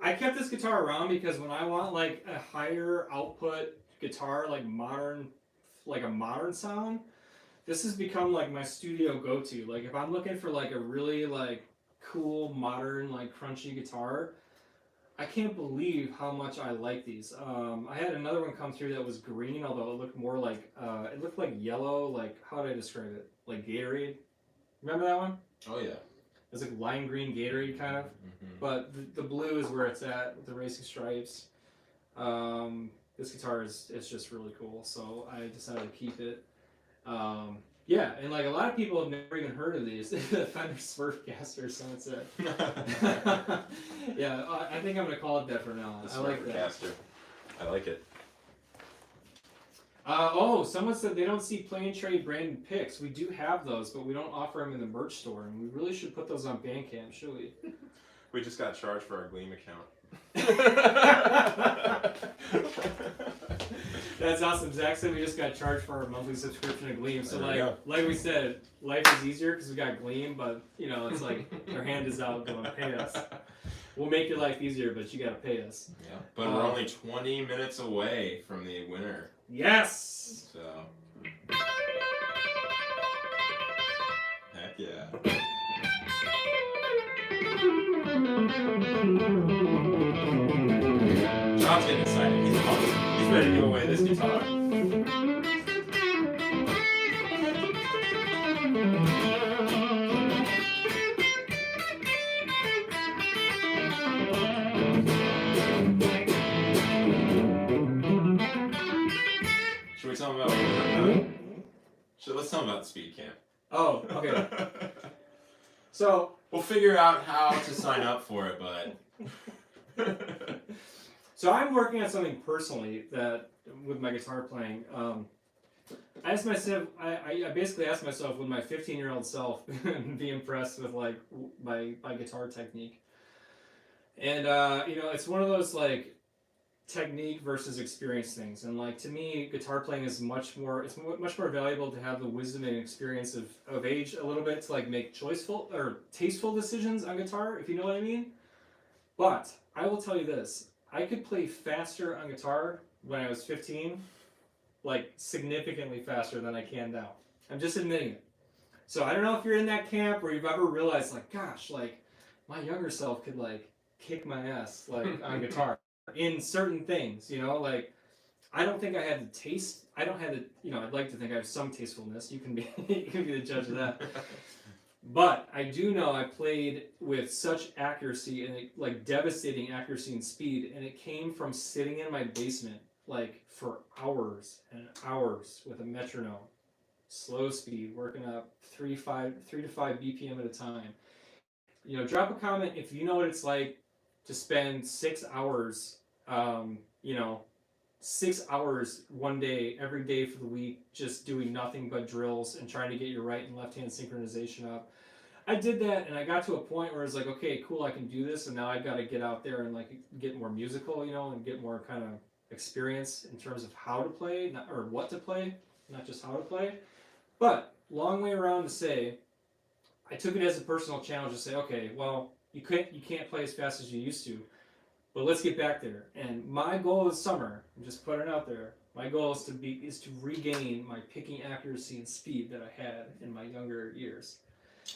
I kept this guitar around because when I want like a higher output guitar, like a modern sound, this has become like my studio go-to. Like if I'm looking for like a really like cool modern like crunchy guitar, I can't believe how much I like these. I had another one come through that was green, although it looked more like it looked like yellow. Like how did I describe it? Like Gatorade. Remember that one?
Oh yeah.
It's like lime green Gatorade kind of, but the blue is where it's at with the racing stripes. This guitar is just really cool, so I decided to keep it. Yeah, and like a lot of people have never even heard of these. The Fender Smurfcaster, so it's a yeah. I think I'm gonna call it that for now.
The
I like that.
Smurfcaster. I like it.
Oh, someone said they don't see Plain Trade branded picks. We do have those, but we don't offer them in the merch store, and we really should put those on Bandcamp, should we?
We just got charged for our Gleam account.
That's awesome. Zach said we just got charged for our monthly subscription to Gleam. So like we said, life is easier because we got Gleam, but you know it's like our hand is out going pay us. We'll make your life easier, but you got to pay us.
Yeah. But we're only 20 minutes away from the winner.
Yes.
So. Heck yeah. John's getting excited. He's pumped. He's ready to give away this guitar. Should we tell him about what we're doing? Let's tell him about the speed camp.
Oh, okay. So
we'll figure out how to sign up for it, but
so I'm working on something personally that with my guitar playing. I asked myself, I basically asked myself, would my 15-year-old self be impressed with like my guitar technique? And you know, it's one of those like technique versus experience things, and like to me guitar playing is much more valuable to have the wisdom and experience of age a little bit to like make choiceful or tasteful decisions on guitar, if you know what I mean. But I will tell you this, I could play faster on guitar when I was 15, like significantly faster than I can now. I'm just admitting it. So I don't know if you're in that camp or you've ever realized like, gosh, like my younger self could like kick my ass like on guitar in certain things, you know, like I don't think I had the taste. I don't have the, you know, I'd like to think I have some tastefulness. You can be you can be the judge of that. But I do know I played with such accuracy and like devastating accuracy and speed, and it came from sitting in my basement like for hours and hours with a metronome, slow speed, working up 3 to 5 BPM at a time. You know, drop a comment if you know what it's like to spend 6 hours, you know, 6 hours one day, every day for the week, just doing nothing but drills and trying to get your right and left hand synchronization up. I did that, and I got to a point where it's like, okay, cool, I can do this, and now I've got to get out there and like get more musical, you know, and get more kind of experience in terms of how to play, or what to play, not just how to play. But long way around to say, I took it as a personal challenge to say, okay, well, you can't play as fast as you used to, but let's get back there. And my goal this summer, I'm just putting it out there, my goal is to regain my picking accuracy and speed that I had in my younger years.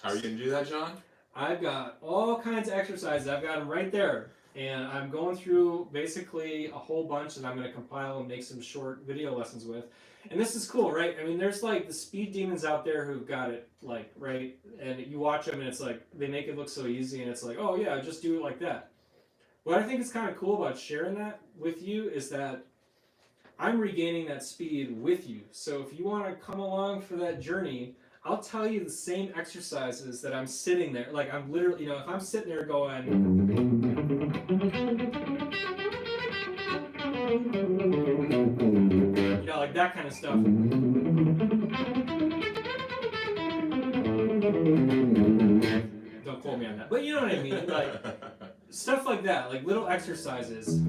How are you going to do that, John?
I've got all kinds of exercises. I've got them right there. And I'm going through basically a whole bunch that I'm going to compile and make some short video lessons with. And this is cool, right? I mean, there's like the speed demons out there who've got it, like, right? And you watch them and it's like, they make it look so easy and it's like, oh yeah, just do it like that. What I think is kind of cool about sharing that with you is that I'm regaining that speed with you. So if you want to come along for that journey, I'll tell you the same exercises that I'm sitting there, like I'm literally, if I'm sitting there going, like that kind of stuff. Don't quote me on that, but you know what I mean, like stuff like that, like little exercises.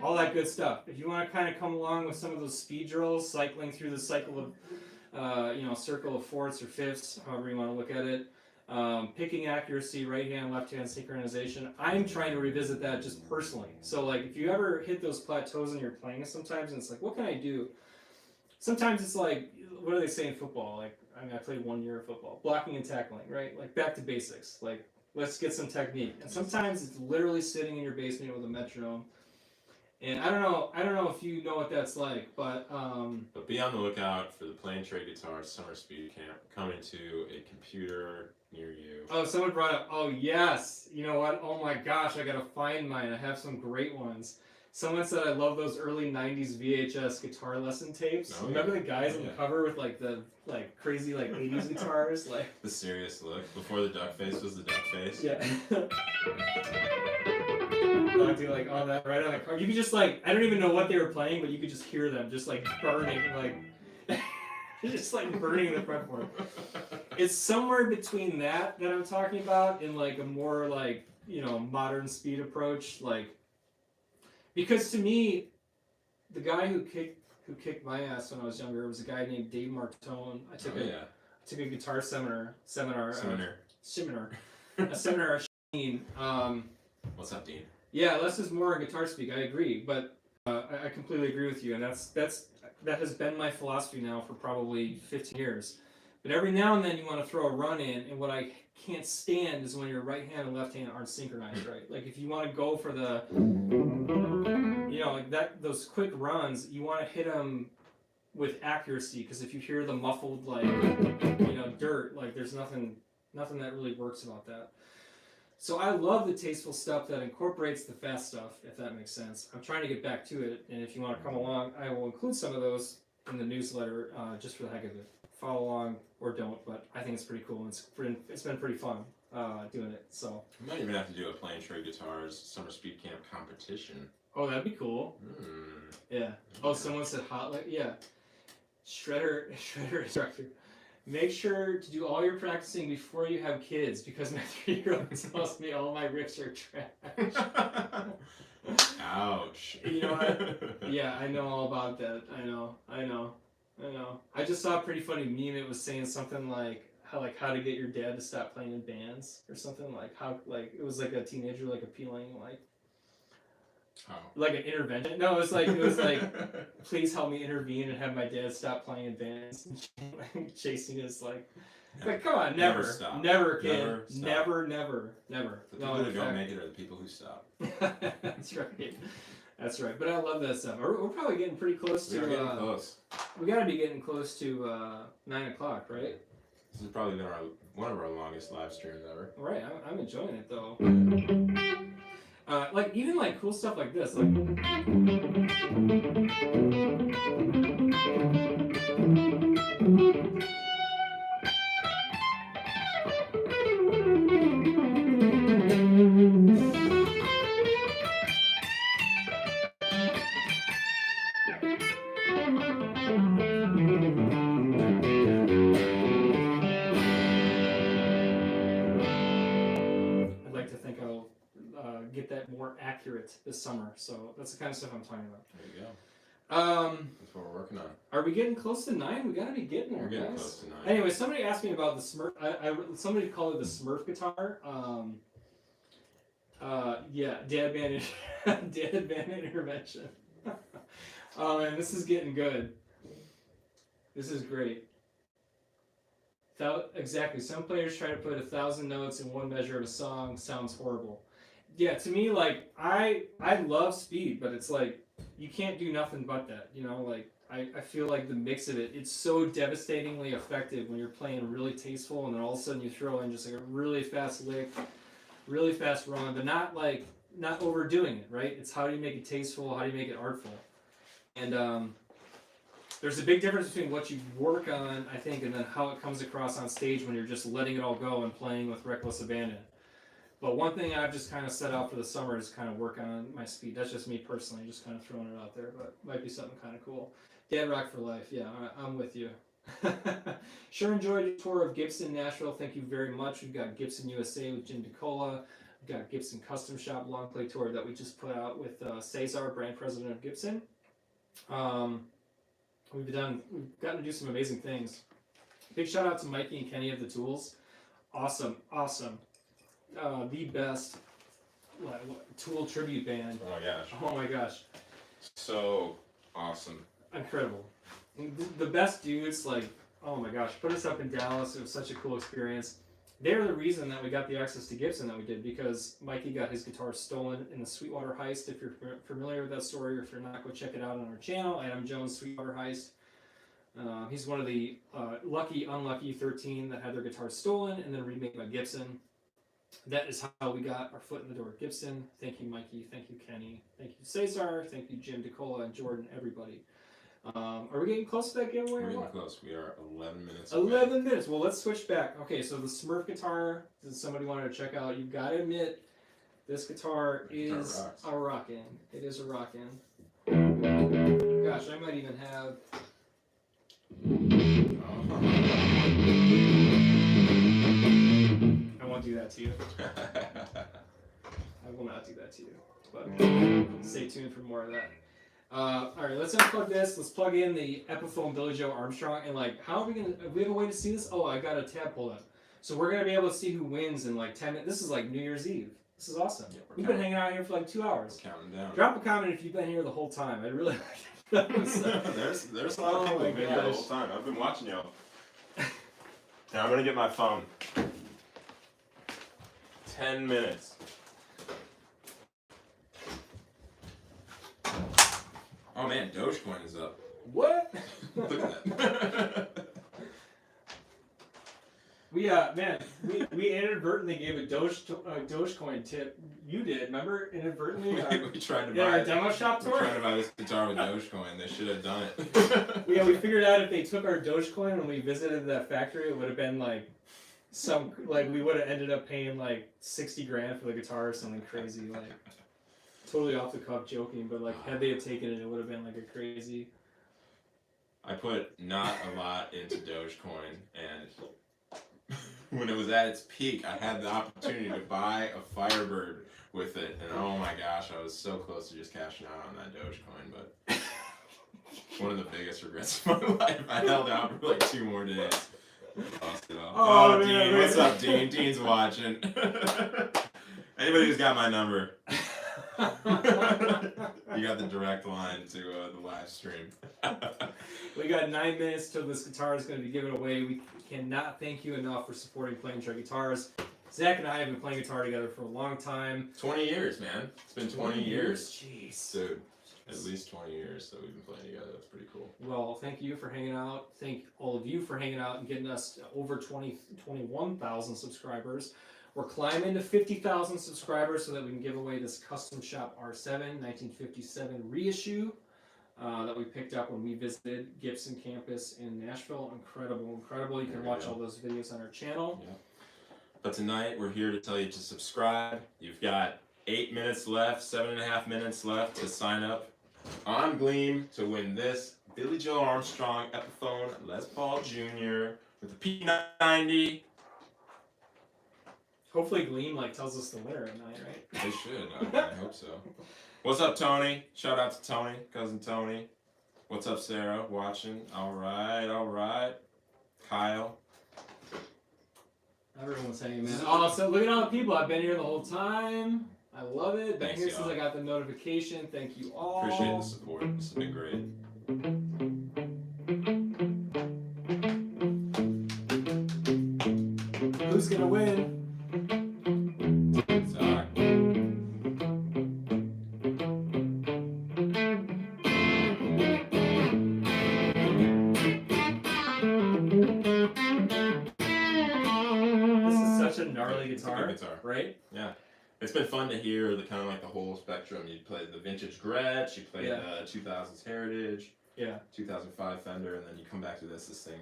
All that good stuff. If you want to kind of come along with some of those speed drills, cycling through the cycle of, circle of fourths or fifths, however you want to look at it. Picking accuracy, right hand, left hand synchronization. I'm trying to revisit that just personally. So like if you ever hit those plateaus in your playing sometimes, and it's like, what can I do? Sometimes it's like, what do they say in football? Like, I played 1 year of football. Blocking and tackling, right? Like back to basics. Like, let's get some technique. And sometimes it's literally sitting in your basement with a metronome. And I don't know if you know what that's like, but
be on the lookout for the Plain Trade Guitar Summer Speed Camp coming to a computer near you.
Oh, someone brought up, oh yes, you know what? Oh my gosh, I gotta find mine. I have some great ones. Someone said I love those early '90s VHS guitar lesson tapes.
Oh,
remember the guys on the cover with like the crazy '80s guitars, like
the serious look before the duck face was the duck face.
Yeah. Do like all that right on the car. You could just like, I don't even know what they were playing, but you could just hear them just like burning, like just like burning the fretboard. It's somewhere between that I'm talking about and like a more like, modern speed approach, like, because to me, the guy who kicked my ass when I was younger was a guy named Dave Martone. I took a guitar seminar.
What's up, Dean?
Yeah, less is more in guitar speak. I agree, but I completely agree with you, and that has been my philosophy now for probably 15 years. But every now and then you want to throw a run in, and what I can't stand is when your right hand and left hand aren't synchronized right. Like if you want to go for the, like that, those quick runs, you want to hit them with accuracy, because if you hear the muffled dirt, like there's nothing that really works about that. So I love the tasteful stuff that incorporates the fast stuff, if that makes sense. I'm trying to get back to it, and if you want to come along, I will include some of those in the newsletter just for the heck of it. Follow along or don't, but I think it's pretty cool. It's been pretty fun doing it. So
we might even have to do a Plain Trade Guitars Summer Speed Camp competition.
Oh, that'd be cool. Yeah. Oh, someone said hotline. Yeah. Shredder instructor. Make sure to do all your practicing before you have kids, because my 3-year-old tells me all my riffs are trash.
Ouch.
You know what? Yeah, I know all about that. I know. I just saw a pretty funny meme. It was saying something like how to get your dad to stop playing in bands, or something like it was like a teenager like appealing like an intervention. No, it was like please help me intervene and have my dad stop playing in bands. Chasing his like come on, never stop. Never, kid. Never.
The people who don't make it are the people who stop.
That's right. But I love that stuff. We're probably getting pretty close to.
We're getting close.
We gotta be getting close to 9 o'clock, right?
This has probably been one of our longest live streams ever.
Right. I'm enjoying it though. Even like cool stuff like this, like. Get that more accurate this summer, so that's the kind of stuff I'm talking about.
There you go. That's what we're working on.
Are we getting close to 9? We gotta be getting there,
We're getting
guys.
close to 9.
Anyway, somebody asked me about the Smurf. Somebody called it the Smurf guitar. Dad band intervention. Oh man, this is getting good. This is great. Exactly. Some players try to put 1,000 notes in one measure of a song. Sounds horrible. Yeah, to me, like I love speed, but it's like you can't do nothing but that. I feel like the mix of it's so devastatingly effective when you're playing really tasteful, and then all of a sudden you throw in just like a really fast lick, really fast run, but not overdoing it, right? It's how do you make it tasteful, how do you make it artful, and there's a big difference between what you work on, I think, and then how it comes across on stage when you're just letting it all go and playing with reckless abandon. But one thing I've just kind of set out for the summer is kind of work on my speed. That's just me personally, just kind of throwing it out there, but might be something kind of cool. Dad Rock for life, yeah, I'm with you. Sure enjoyed a tour of Gibson Nashville. Thank you very much. We've got Gibson USA with Jim DeCola. We've got Gibson Custom Shop long play tour that we just put out with Cesar, brand president of Gibson. We've gotten to do some amazing things. Big shout out to Mikey and Kenny of the Tools. Awesome. The best Tool tribute band.
Oh my gosh.
Oh my gosh.
So awesome.
Incredible. The best dudes, like, oh my gosh, put us up in Dallas. It was such a cool experience. They're the reason that we got the access to Gibson that we did, because Mikey got his guitar stolen in the Sweetwater Heist. If you're familiar with that story, or if you're not, go check it out on our channel, Adam Jones Sweetwater Heist. He's one of the unlucky 13 that had their guitars stolen and then remade by Gibson. That is how we got our foot in the door at Gibson. Thank you, Mikey. Thank you, Kenny. Thank you, Cesar. Thank you, Jim DeCola and Jordan, everybody. Are we getting close to that giveaway?
We're getting close. We are 11 minutes.
11 minutes. Well, let's switch back. Okay, so the Smurf guitar that somebody wanted to check out. You've got to admit, this guitar is a rockin'. It is a rockin'. Gosh, I might even have. I won't do that to you. I will not do that to you. But stay tuned for more of that. Alright, let's unplug this. Let's plug in the Epiphone Billie Joe Armstrong. And like, how are we gonna, we have a way to see this? Oh, I got a tab pulled up. So we're gonna be able to see who wins in like 10 minutes. This is like New Year's Eve. This is awesome. Yeah, we've been hanging out here for like 2 hours.
Counting down.
Drop a comment if you've been here the whole time. I'd really like that.
There's a lot of people who've been here the whole time. I've been watching y'all. Now I'm gonna get my phone. 10 minutes. Oh man, Dogecoin is up.
What?
Look at that.
We inadvertently gave a Dogecoin tip. You did, remember? Inadvertently.
We tried to buy
our demo shop tour.
We tried to buy this guitar with Dogecoin. They should have done it.
Yeah, we figured out if they took our Dogecoin when we visited that factory, it would have been like we would have ended up paying like 60 grand for the guitar or something crazy, like totally off the cuff joking, but like had they have taken it, it would have been like a crazy.
I put not a lot into Dogecoin, and when it was at its peak, I had the opportunity to buy a Firebird with it, and oh my gosh, I was so close to just cashing out on that Dogecoin, but one of the biggest regrets of my life. I held out for like 2 more days. Lost it all. Oh, Dean, what's up, Dean? Dean's watching. Anybody who's got my number. You got the direct line to the live stream.
We got 9 minutes till this guitar is going to be given away. We cannot thank you enough for supporting Playing Track Guitars. Zach and I have been playing guitar together for a long time.
20 years, man. It's been 20 years.
Jeez.
Dude, at least 20 years that we've been playing together. That's pretty cool.
Well, thank you for hanging out. Thank all of you for hanging out and getting us over 21,000 subscribers. We're climbing to 50,000 subscribers so that we can give away this Custom Shop R7 1957 reissue that we picked up when we visited Gibson campus in Nashville. Incredible. You can watch all those videos on our channel.
Yeah. But tonight we're here to tell you to subscribe. You've got 8 minutes left, 7.5 minutes left to sign up on Gleam to win this Billie Joe Armstrong Epiphone Les Paul Jr. with the P90.
Hopefully Gleam tells us the winner at night, right?
They should. I hope so. What's up, Tony? Shout out to Tony, cousin Tony. What's up, Sarah? Watching. All right. Kyle.
Everyone's hanging, man. Oh, so look at all the people. I've been here the whole time. I love it. Been here since I got the notification. Thank you all.
Appreciate the support. This has been great.
Who's gonna win? such a gnarly
It's a
guitar,
good guitar.
right?
Yeah. It's been fun to hear the kind of like the whole spectrum. You played the vintage Gretsch, you played the 2000s Heritage, 2005 Fender, and then you come back to this thing.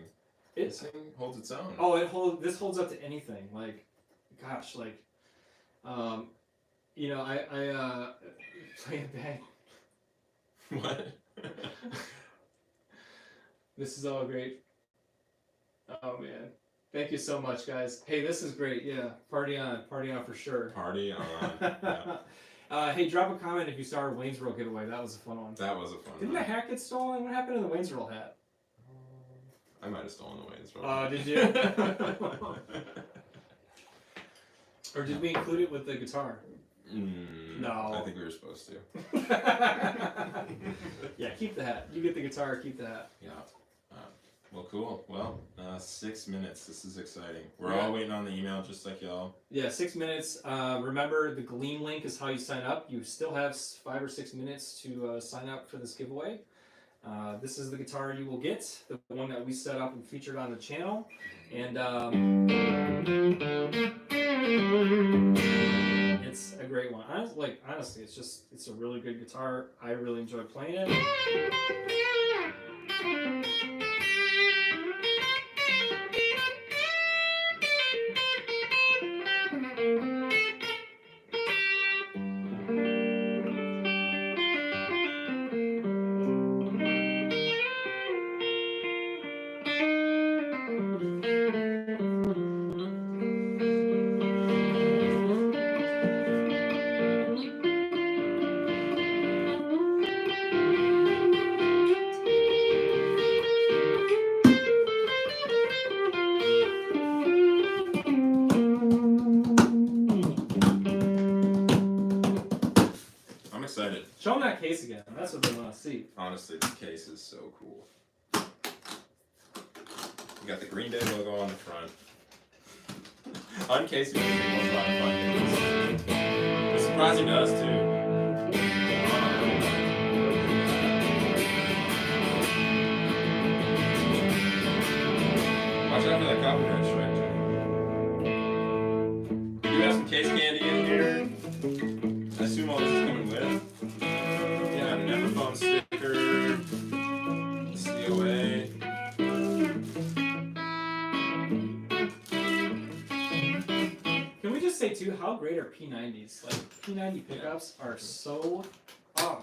This thing holds its own.
Oh, this holds up to anything. Like, gosh, like, you know, I play it back.
What?
This is all great. Oh man, thank you so much, guys. Hey, this is great. Yeah, party on for sure.
Party on. Yeah.
Hey, drop a comment if you saw our Waynesboro giveaway. That was a fun one.
That was a fun one.
Didn't the hat get stolen? What happened to the Waynesboro hat?
I might have stolen the Waynesboro.
Oh, did you? Or did we include it with the guitar? No.
I think we were supposed to.
Yeah, keep the hat. You get the guitar, keep the hat.
Yeah. Well, cool. Well, 6 minutes. This is exciting. We're all waiting on the email, just like y'all.
Yeah, 6 minutes. Remember, the Gleam link is how you sign up. You still have 5 or 6 minutes to sign up for this giveaway. This is the guitar you will get, the one that we set up and featured on the channel. And it's a great one. Honestly, it's a really good guitar. I really enjoy playing it.
Excited.
Show them that case again. That's what they want to see.
Honestly, this case is so cool. You got the Green Day logo on the front. Uncasing everything was a lot of fun. It's surprising to us too. Watch out for that copyright strike. We do have some case candy in here. I assume all this is coming with. Yeah, an Epiphone sticker, COA.
Can we just say too, how great are P90s? Like, P90 pickups are so... Oh.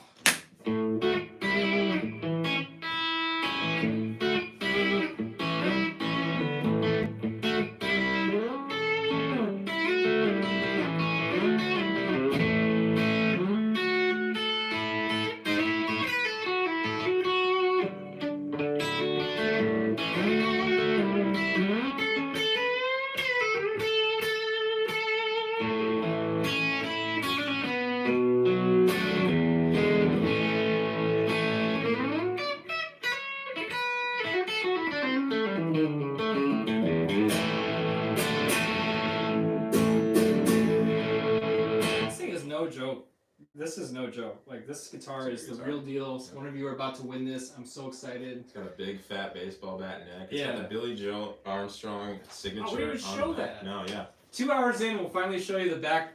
This is no joke. Like, this guitar is the real deal. So one of you are about to win this. I'm so excited.
It's got a big fat baseball bat neck. It's got the Billie Joe Armstrong signature.
Oh, we didn't show
on
that.
No, yeah.
2 hours in, we'll finally show you the back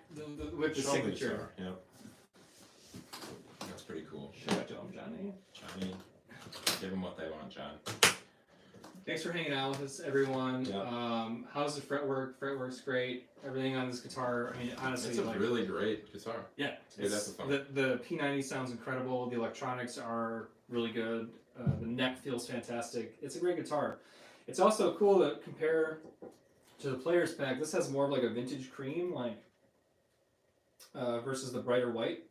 with the signature.
Yep. That's pretty cool.
Show it to them, Johnny.
Johnny, give them what they want, John.
Thanks for hanging out with us, everyone.
Yep.
How's the fretwork? Fretwork's great. Everything on this guitar, I mean, honestly,
it's a really great guitar.
Yeah.
That's fun.
The P90 sounds incredible. The electronics are really good. The neck feels fantastic. It's a great guitar. It's also cool to compare to the Player's Pack. This has more of like a vintage cream, like versus the brighter white.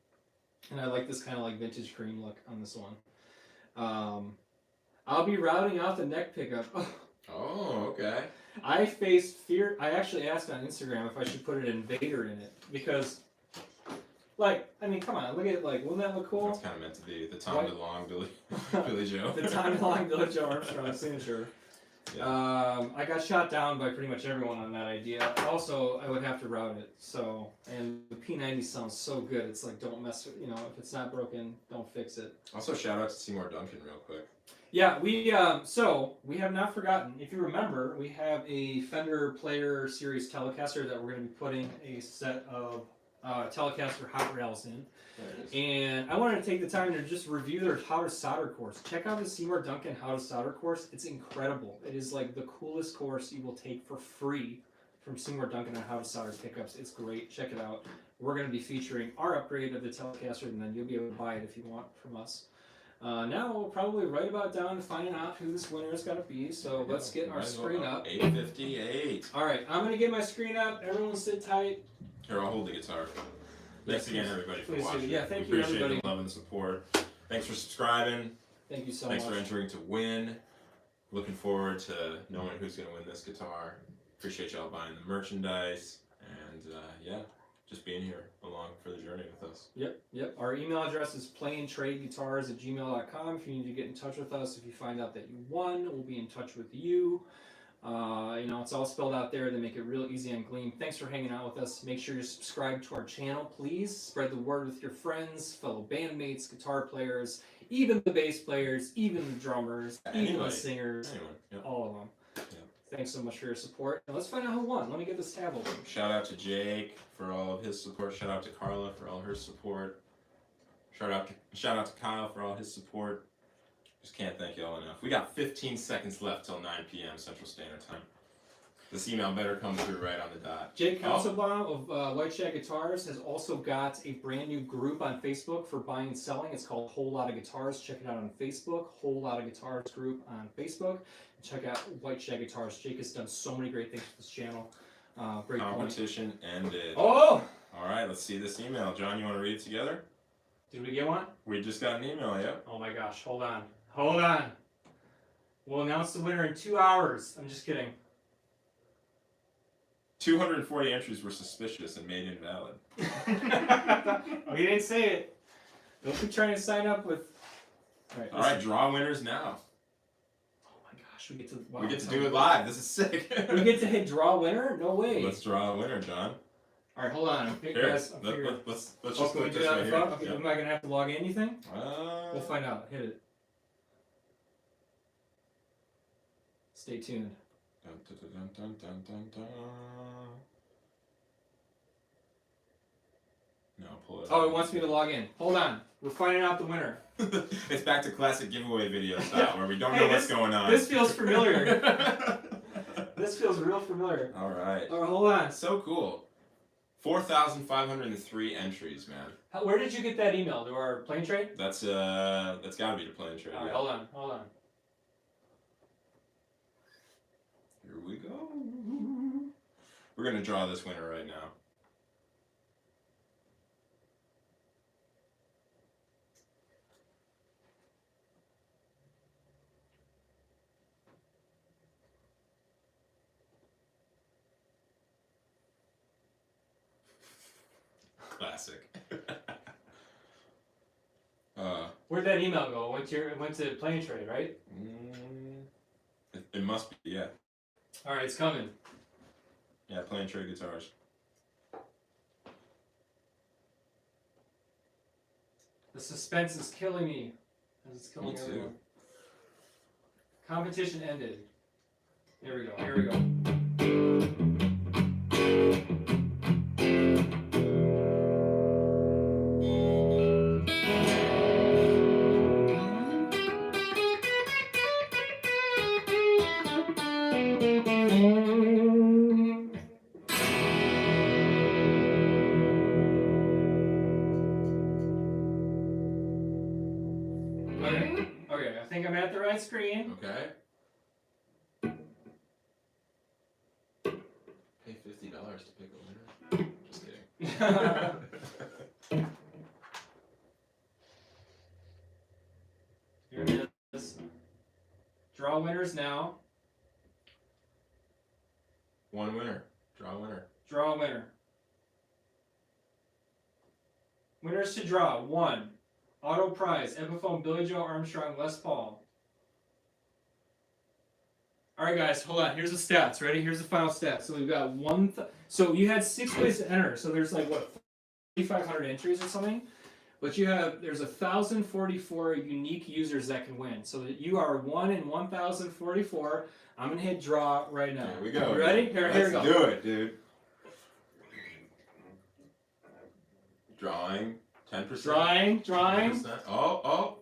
And I like this kind of like vintage cream look on this one. I'll be routing out the neck pickup.
Oh, okay.
I faced fear. I actually asked on Instagram if I should put an Invader in it because, like, I mean, come on, look at it. Like, wouldn't that look cool?
That's kind of meant to be the Tom DeLonge Billie Joe.
The Tom DeLonge Billie Joe Armstrong signature. Yeah. I got shot down by pretty much everyone on that idea. Also, I would have to route it. So, and the P90 sounds so good. It's like, don't mess with, if it's not broken, don't fix it.
Also, shout out to Seymour Duncan real quick.
Yeah, we have not forgotten. If you remember, we have a Fender Player Series Telecaster that we're going to be putting a set of Telecaster hot rails in. And I wanted to take the time to just review their how to solder course. Check out the Seymour Duncan how to solder course. It's incredible. It is like the coolest course you will take for free from Seymour Duncan on how to solder pickups. It's great. Check it out. We're going to be featuring our upgrade of the Telecaster, and then you'll be able to buy it if you want from us. Now we'll probably right about down to finding out who this winner is going to be. So let's get our screen up.
858.
All right, I'm going to get my screen up. Everyone sit tight.
Here, I'll hold the guitar. Thanks again, everybody, for watching.
Yeah, thank you,
we appreciate
everybody.
the love and support. Thanks for subscribing.
Thank you so
Thanks
much.
for entering to win. Looking forward to knowing who's going to win this guitar. Appreciate y'all buying the merchandise. And yeah, just being here along for the journey with us.
Yep. Our email address is plaintradeguitars@gmail.com. If you need to get in touch with us, if you find out that you won, we'll be in touch with you. It's all spelled out there. They make it real easy on Gleam. Thanks for hanging out with us. Make sure you subscribe to our channel, please. Spread the word with your friends, fellow bandmates, guitar players, even the bass players, even the drummers, even the singers, all of them. Thanks so much for your support. Now let's find out who won. Let me get this tab open.
Shout out to Jake for all of his support. Shout out to Carla for all her support. Shout out to Kyle for all his support. Just can't thank you all enough. We got 15 seconds left till 9 p.m. Central Standard Time. This email better come through right on the dot.
Jake Councilbaum of White Shag Guitars has also got a brand new group on Facebook for buying and selling. It's called Whole Lot of Guitars. Check it out on Facebook. Whole Lot of Guitars group on Facebook. Check out White Shag Guitars. Jake has done so many great things with this channel. Great
competition ended.
Oh!
All right, let's see this email. John, you want to read it together?
Did we get one?
We just got an email, yeah.
Oh my gosh, hold on. Hold on. We'll announce the winner in 2 hours. I'm just kidding.
240 entries were suspicious and made invalid.
We didn't say it. Don't be trying to sign up with...
All right, draw winners now.
Oh my gosh, we get to...
We get to do it live. This is sick.
We get to hit draw winner? No way.
Let's draw a winner, John.
All right, hold on.
Here, let's just put this right here.
Okay, am I going to have to log in anything? We'll find out. Hit it. Stay tuned.
Dun, dun, dun, dun, dun, dun. No, pull it.
Oh, it wants me to log in. Hold on. We're finding out the winner.
It's back to classic giveaway video style where we don't know what's going on.
This feels familiar. This feels real familiar.
All right.
Oh, hold on.
So cool. 4,503 entries, man.
Where did you get that email? To our Plane Trade?
That's got to be the Plane Trade.
All right, hold on.
Here we go. We're gonna draw this winner right now. Classic.
Where'd that email go? It went to Plane Trade, right?
It must be, yeah.
All right, it's coming.
Yeah, Plane Trade Guitars.
The suspense is killing me. It's killing
Me too.
everyone. Competition ended. Here we go. Okay, I think I'm at the right screen.
Okay. Pay $50 to pick a winner. Just kidding.
Here it is. Draw winners now.
One winner. Draw a winner.
Draw a winner. Winners to draw. 1. Auto prize. Epiphone Billie Joe Armstrong Les Paul. Alright guys, hold on. Here's the stats. Ready? Here's the final stats. So we've got so you had 6 ways to enter. So there's like, what, 3,500 entries or something? but there's 1,044 unique users that can win. So that you are 1 in 1,044. I'm gonna hit draw right now.
Here we go.
You ready? Here we go.
Let's do it, dude. Drawing 10%.
Drawing.
10%. Oh.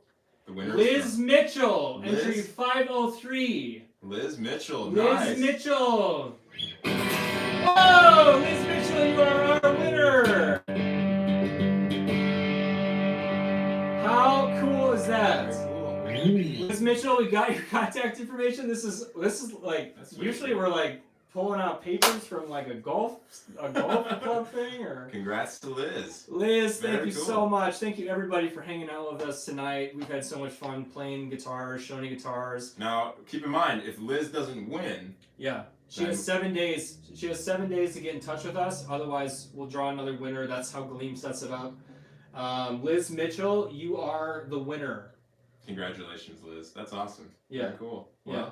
The winner.
Liz Mitchell,
Liz?
entry 503.
Liz Mitchell.
Liz
Nice.
Mitchell. Whoa, Liz Mitchell, you are our winner. How cool is that?
Very cool.
Liz Mitchell, we got your contact information. This is like usually we're like pulling out papers from like a golf club thing or.
Congrats to Liz.
Liz, thank
Very
you
cool.
so much. Thank you everybody for hanging out with us tonight. We've had so much fun playing guitars, showing you guitars.
Now, keep in mind, if Liz doesn't win,
Yeah. She has 7 days. She has 7 days to get in touch with us. Otherwise, we'll draw another winner. That's how Gleam sets it up. Liz Mitchell, you are the winner.
congratulations, Liz. That's awesome.
Yeah.
Very cool. Well,
Yeah.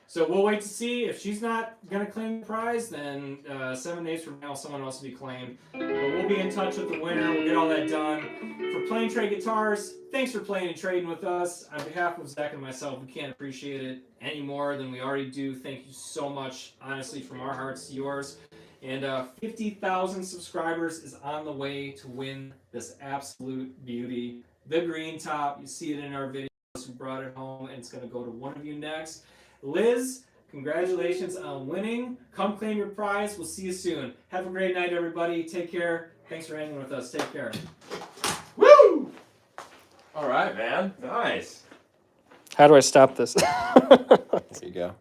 So we'll wait to see. If she's not going to claim the prize, then 7 days from now, someone else will be claimed. But we'll be in touch with the winner. We'll get all that done. For Playing Trade Guitars, thanks for playing and trading with us. On behalf of Zach and myself, we can't appreciate it any more than we already do. Thank you so much, honestly, from our hearts to yours. And 50,000 subscribers is on the way to win this absolute beauty. The green top. You see it in our videos. We brought it home, and it's going to go to one of you next. Liz, congratulations on winning. Come claim your prize. We'll see you soon. Have a great night, everybody. Take care. Thanks for hanging with us. Take care.
woo! All right, man. Nice.
How do I stop this?
There you go.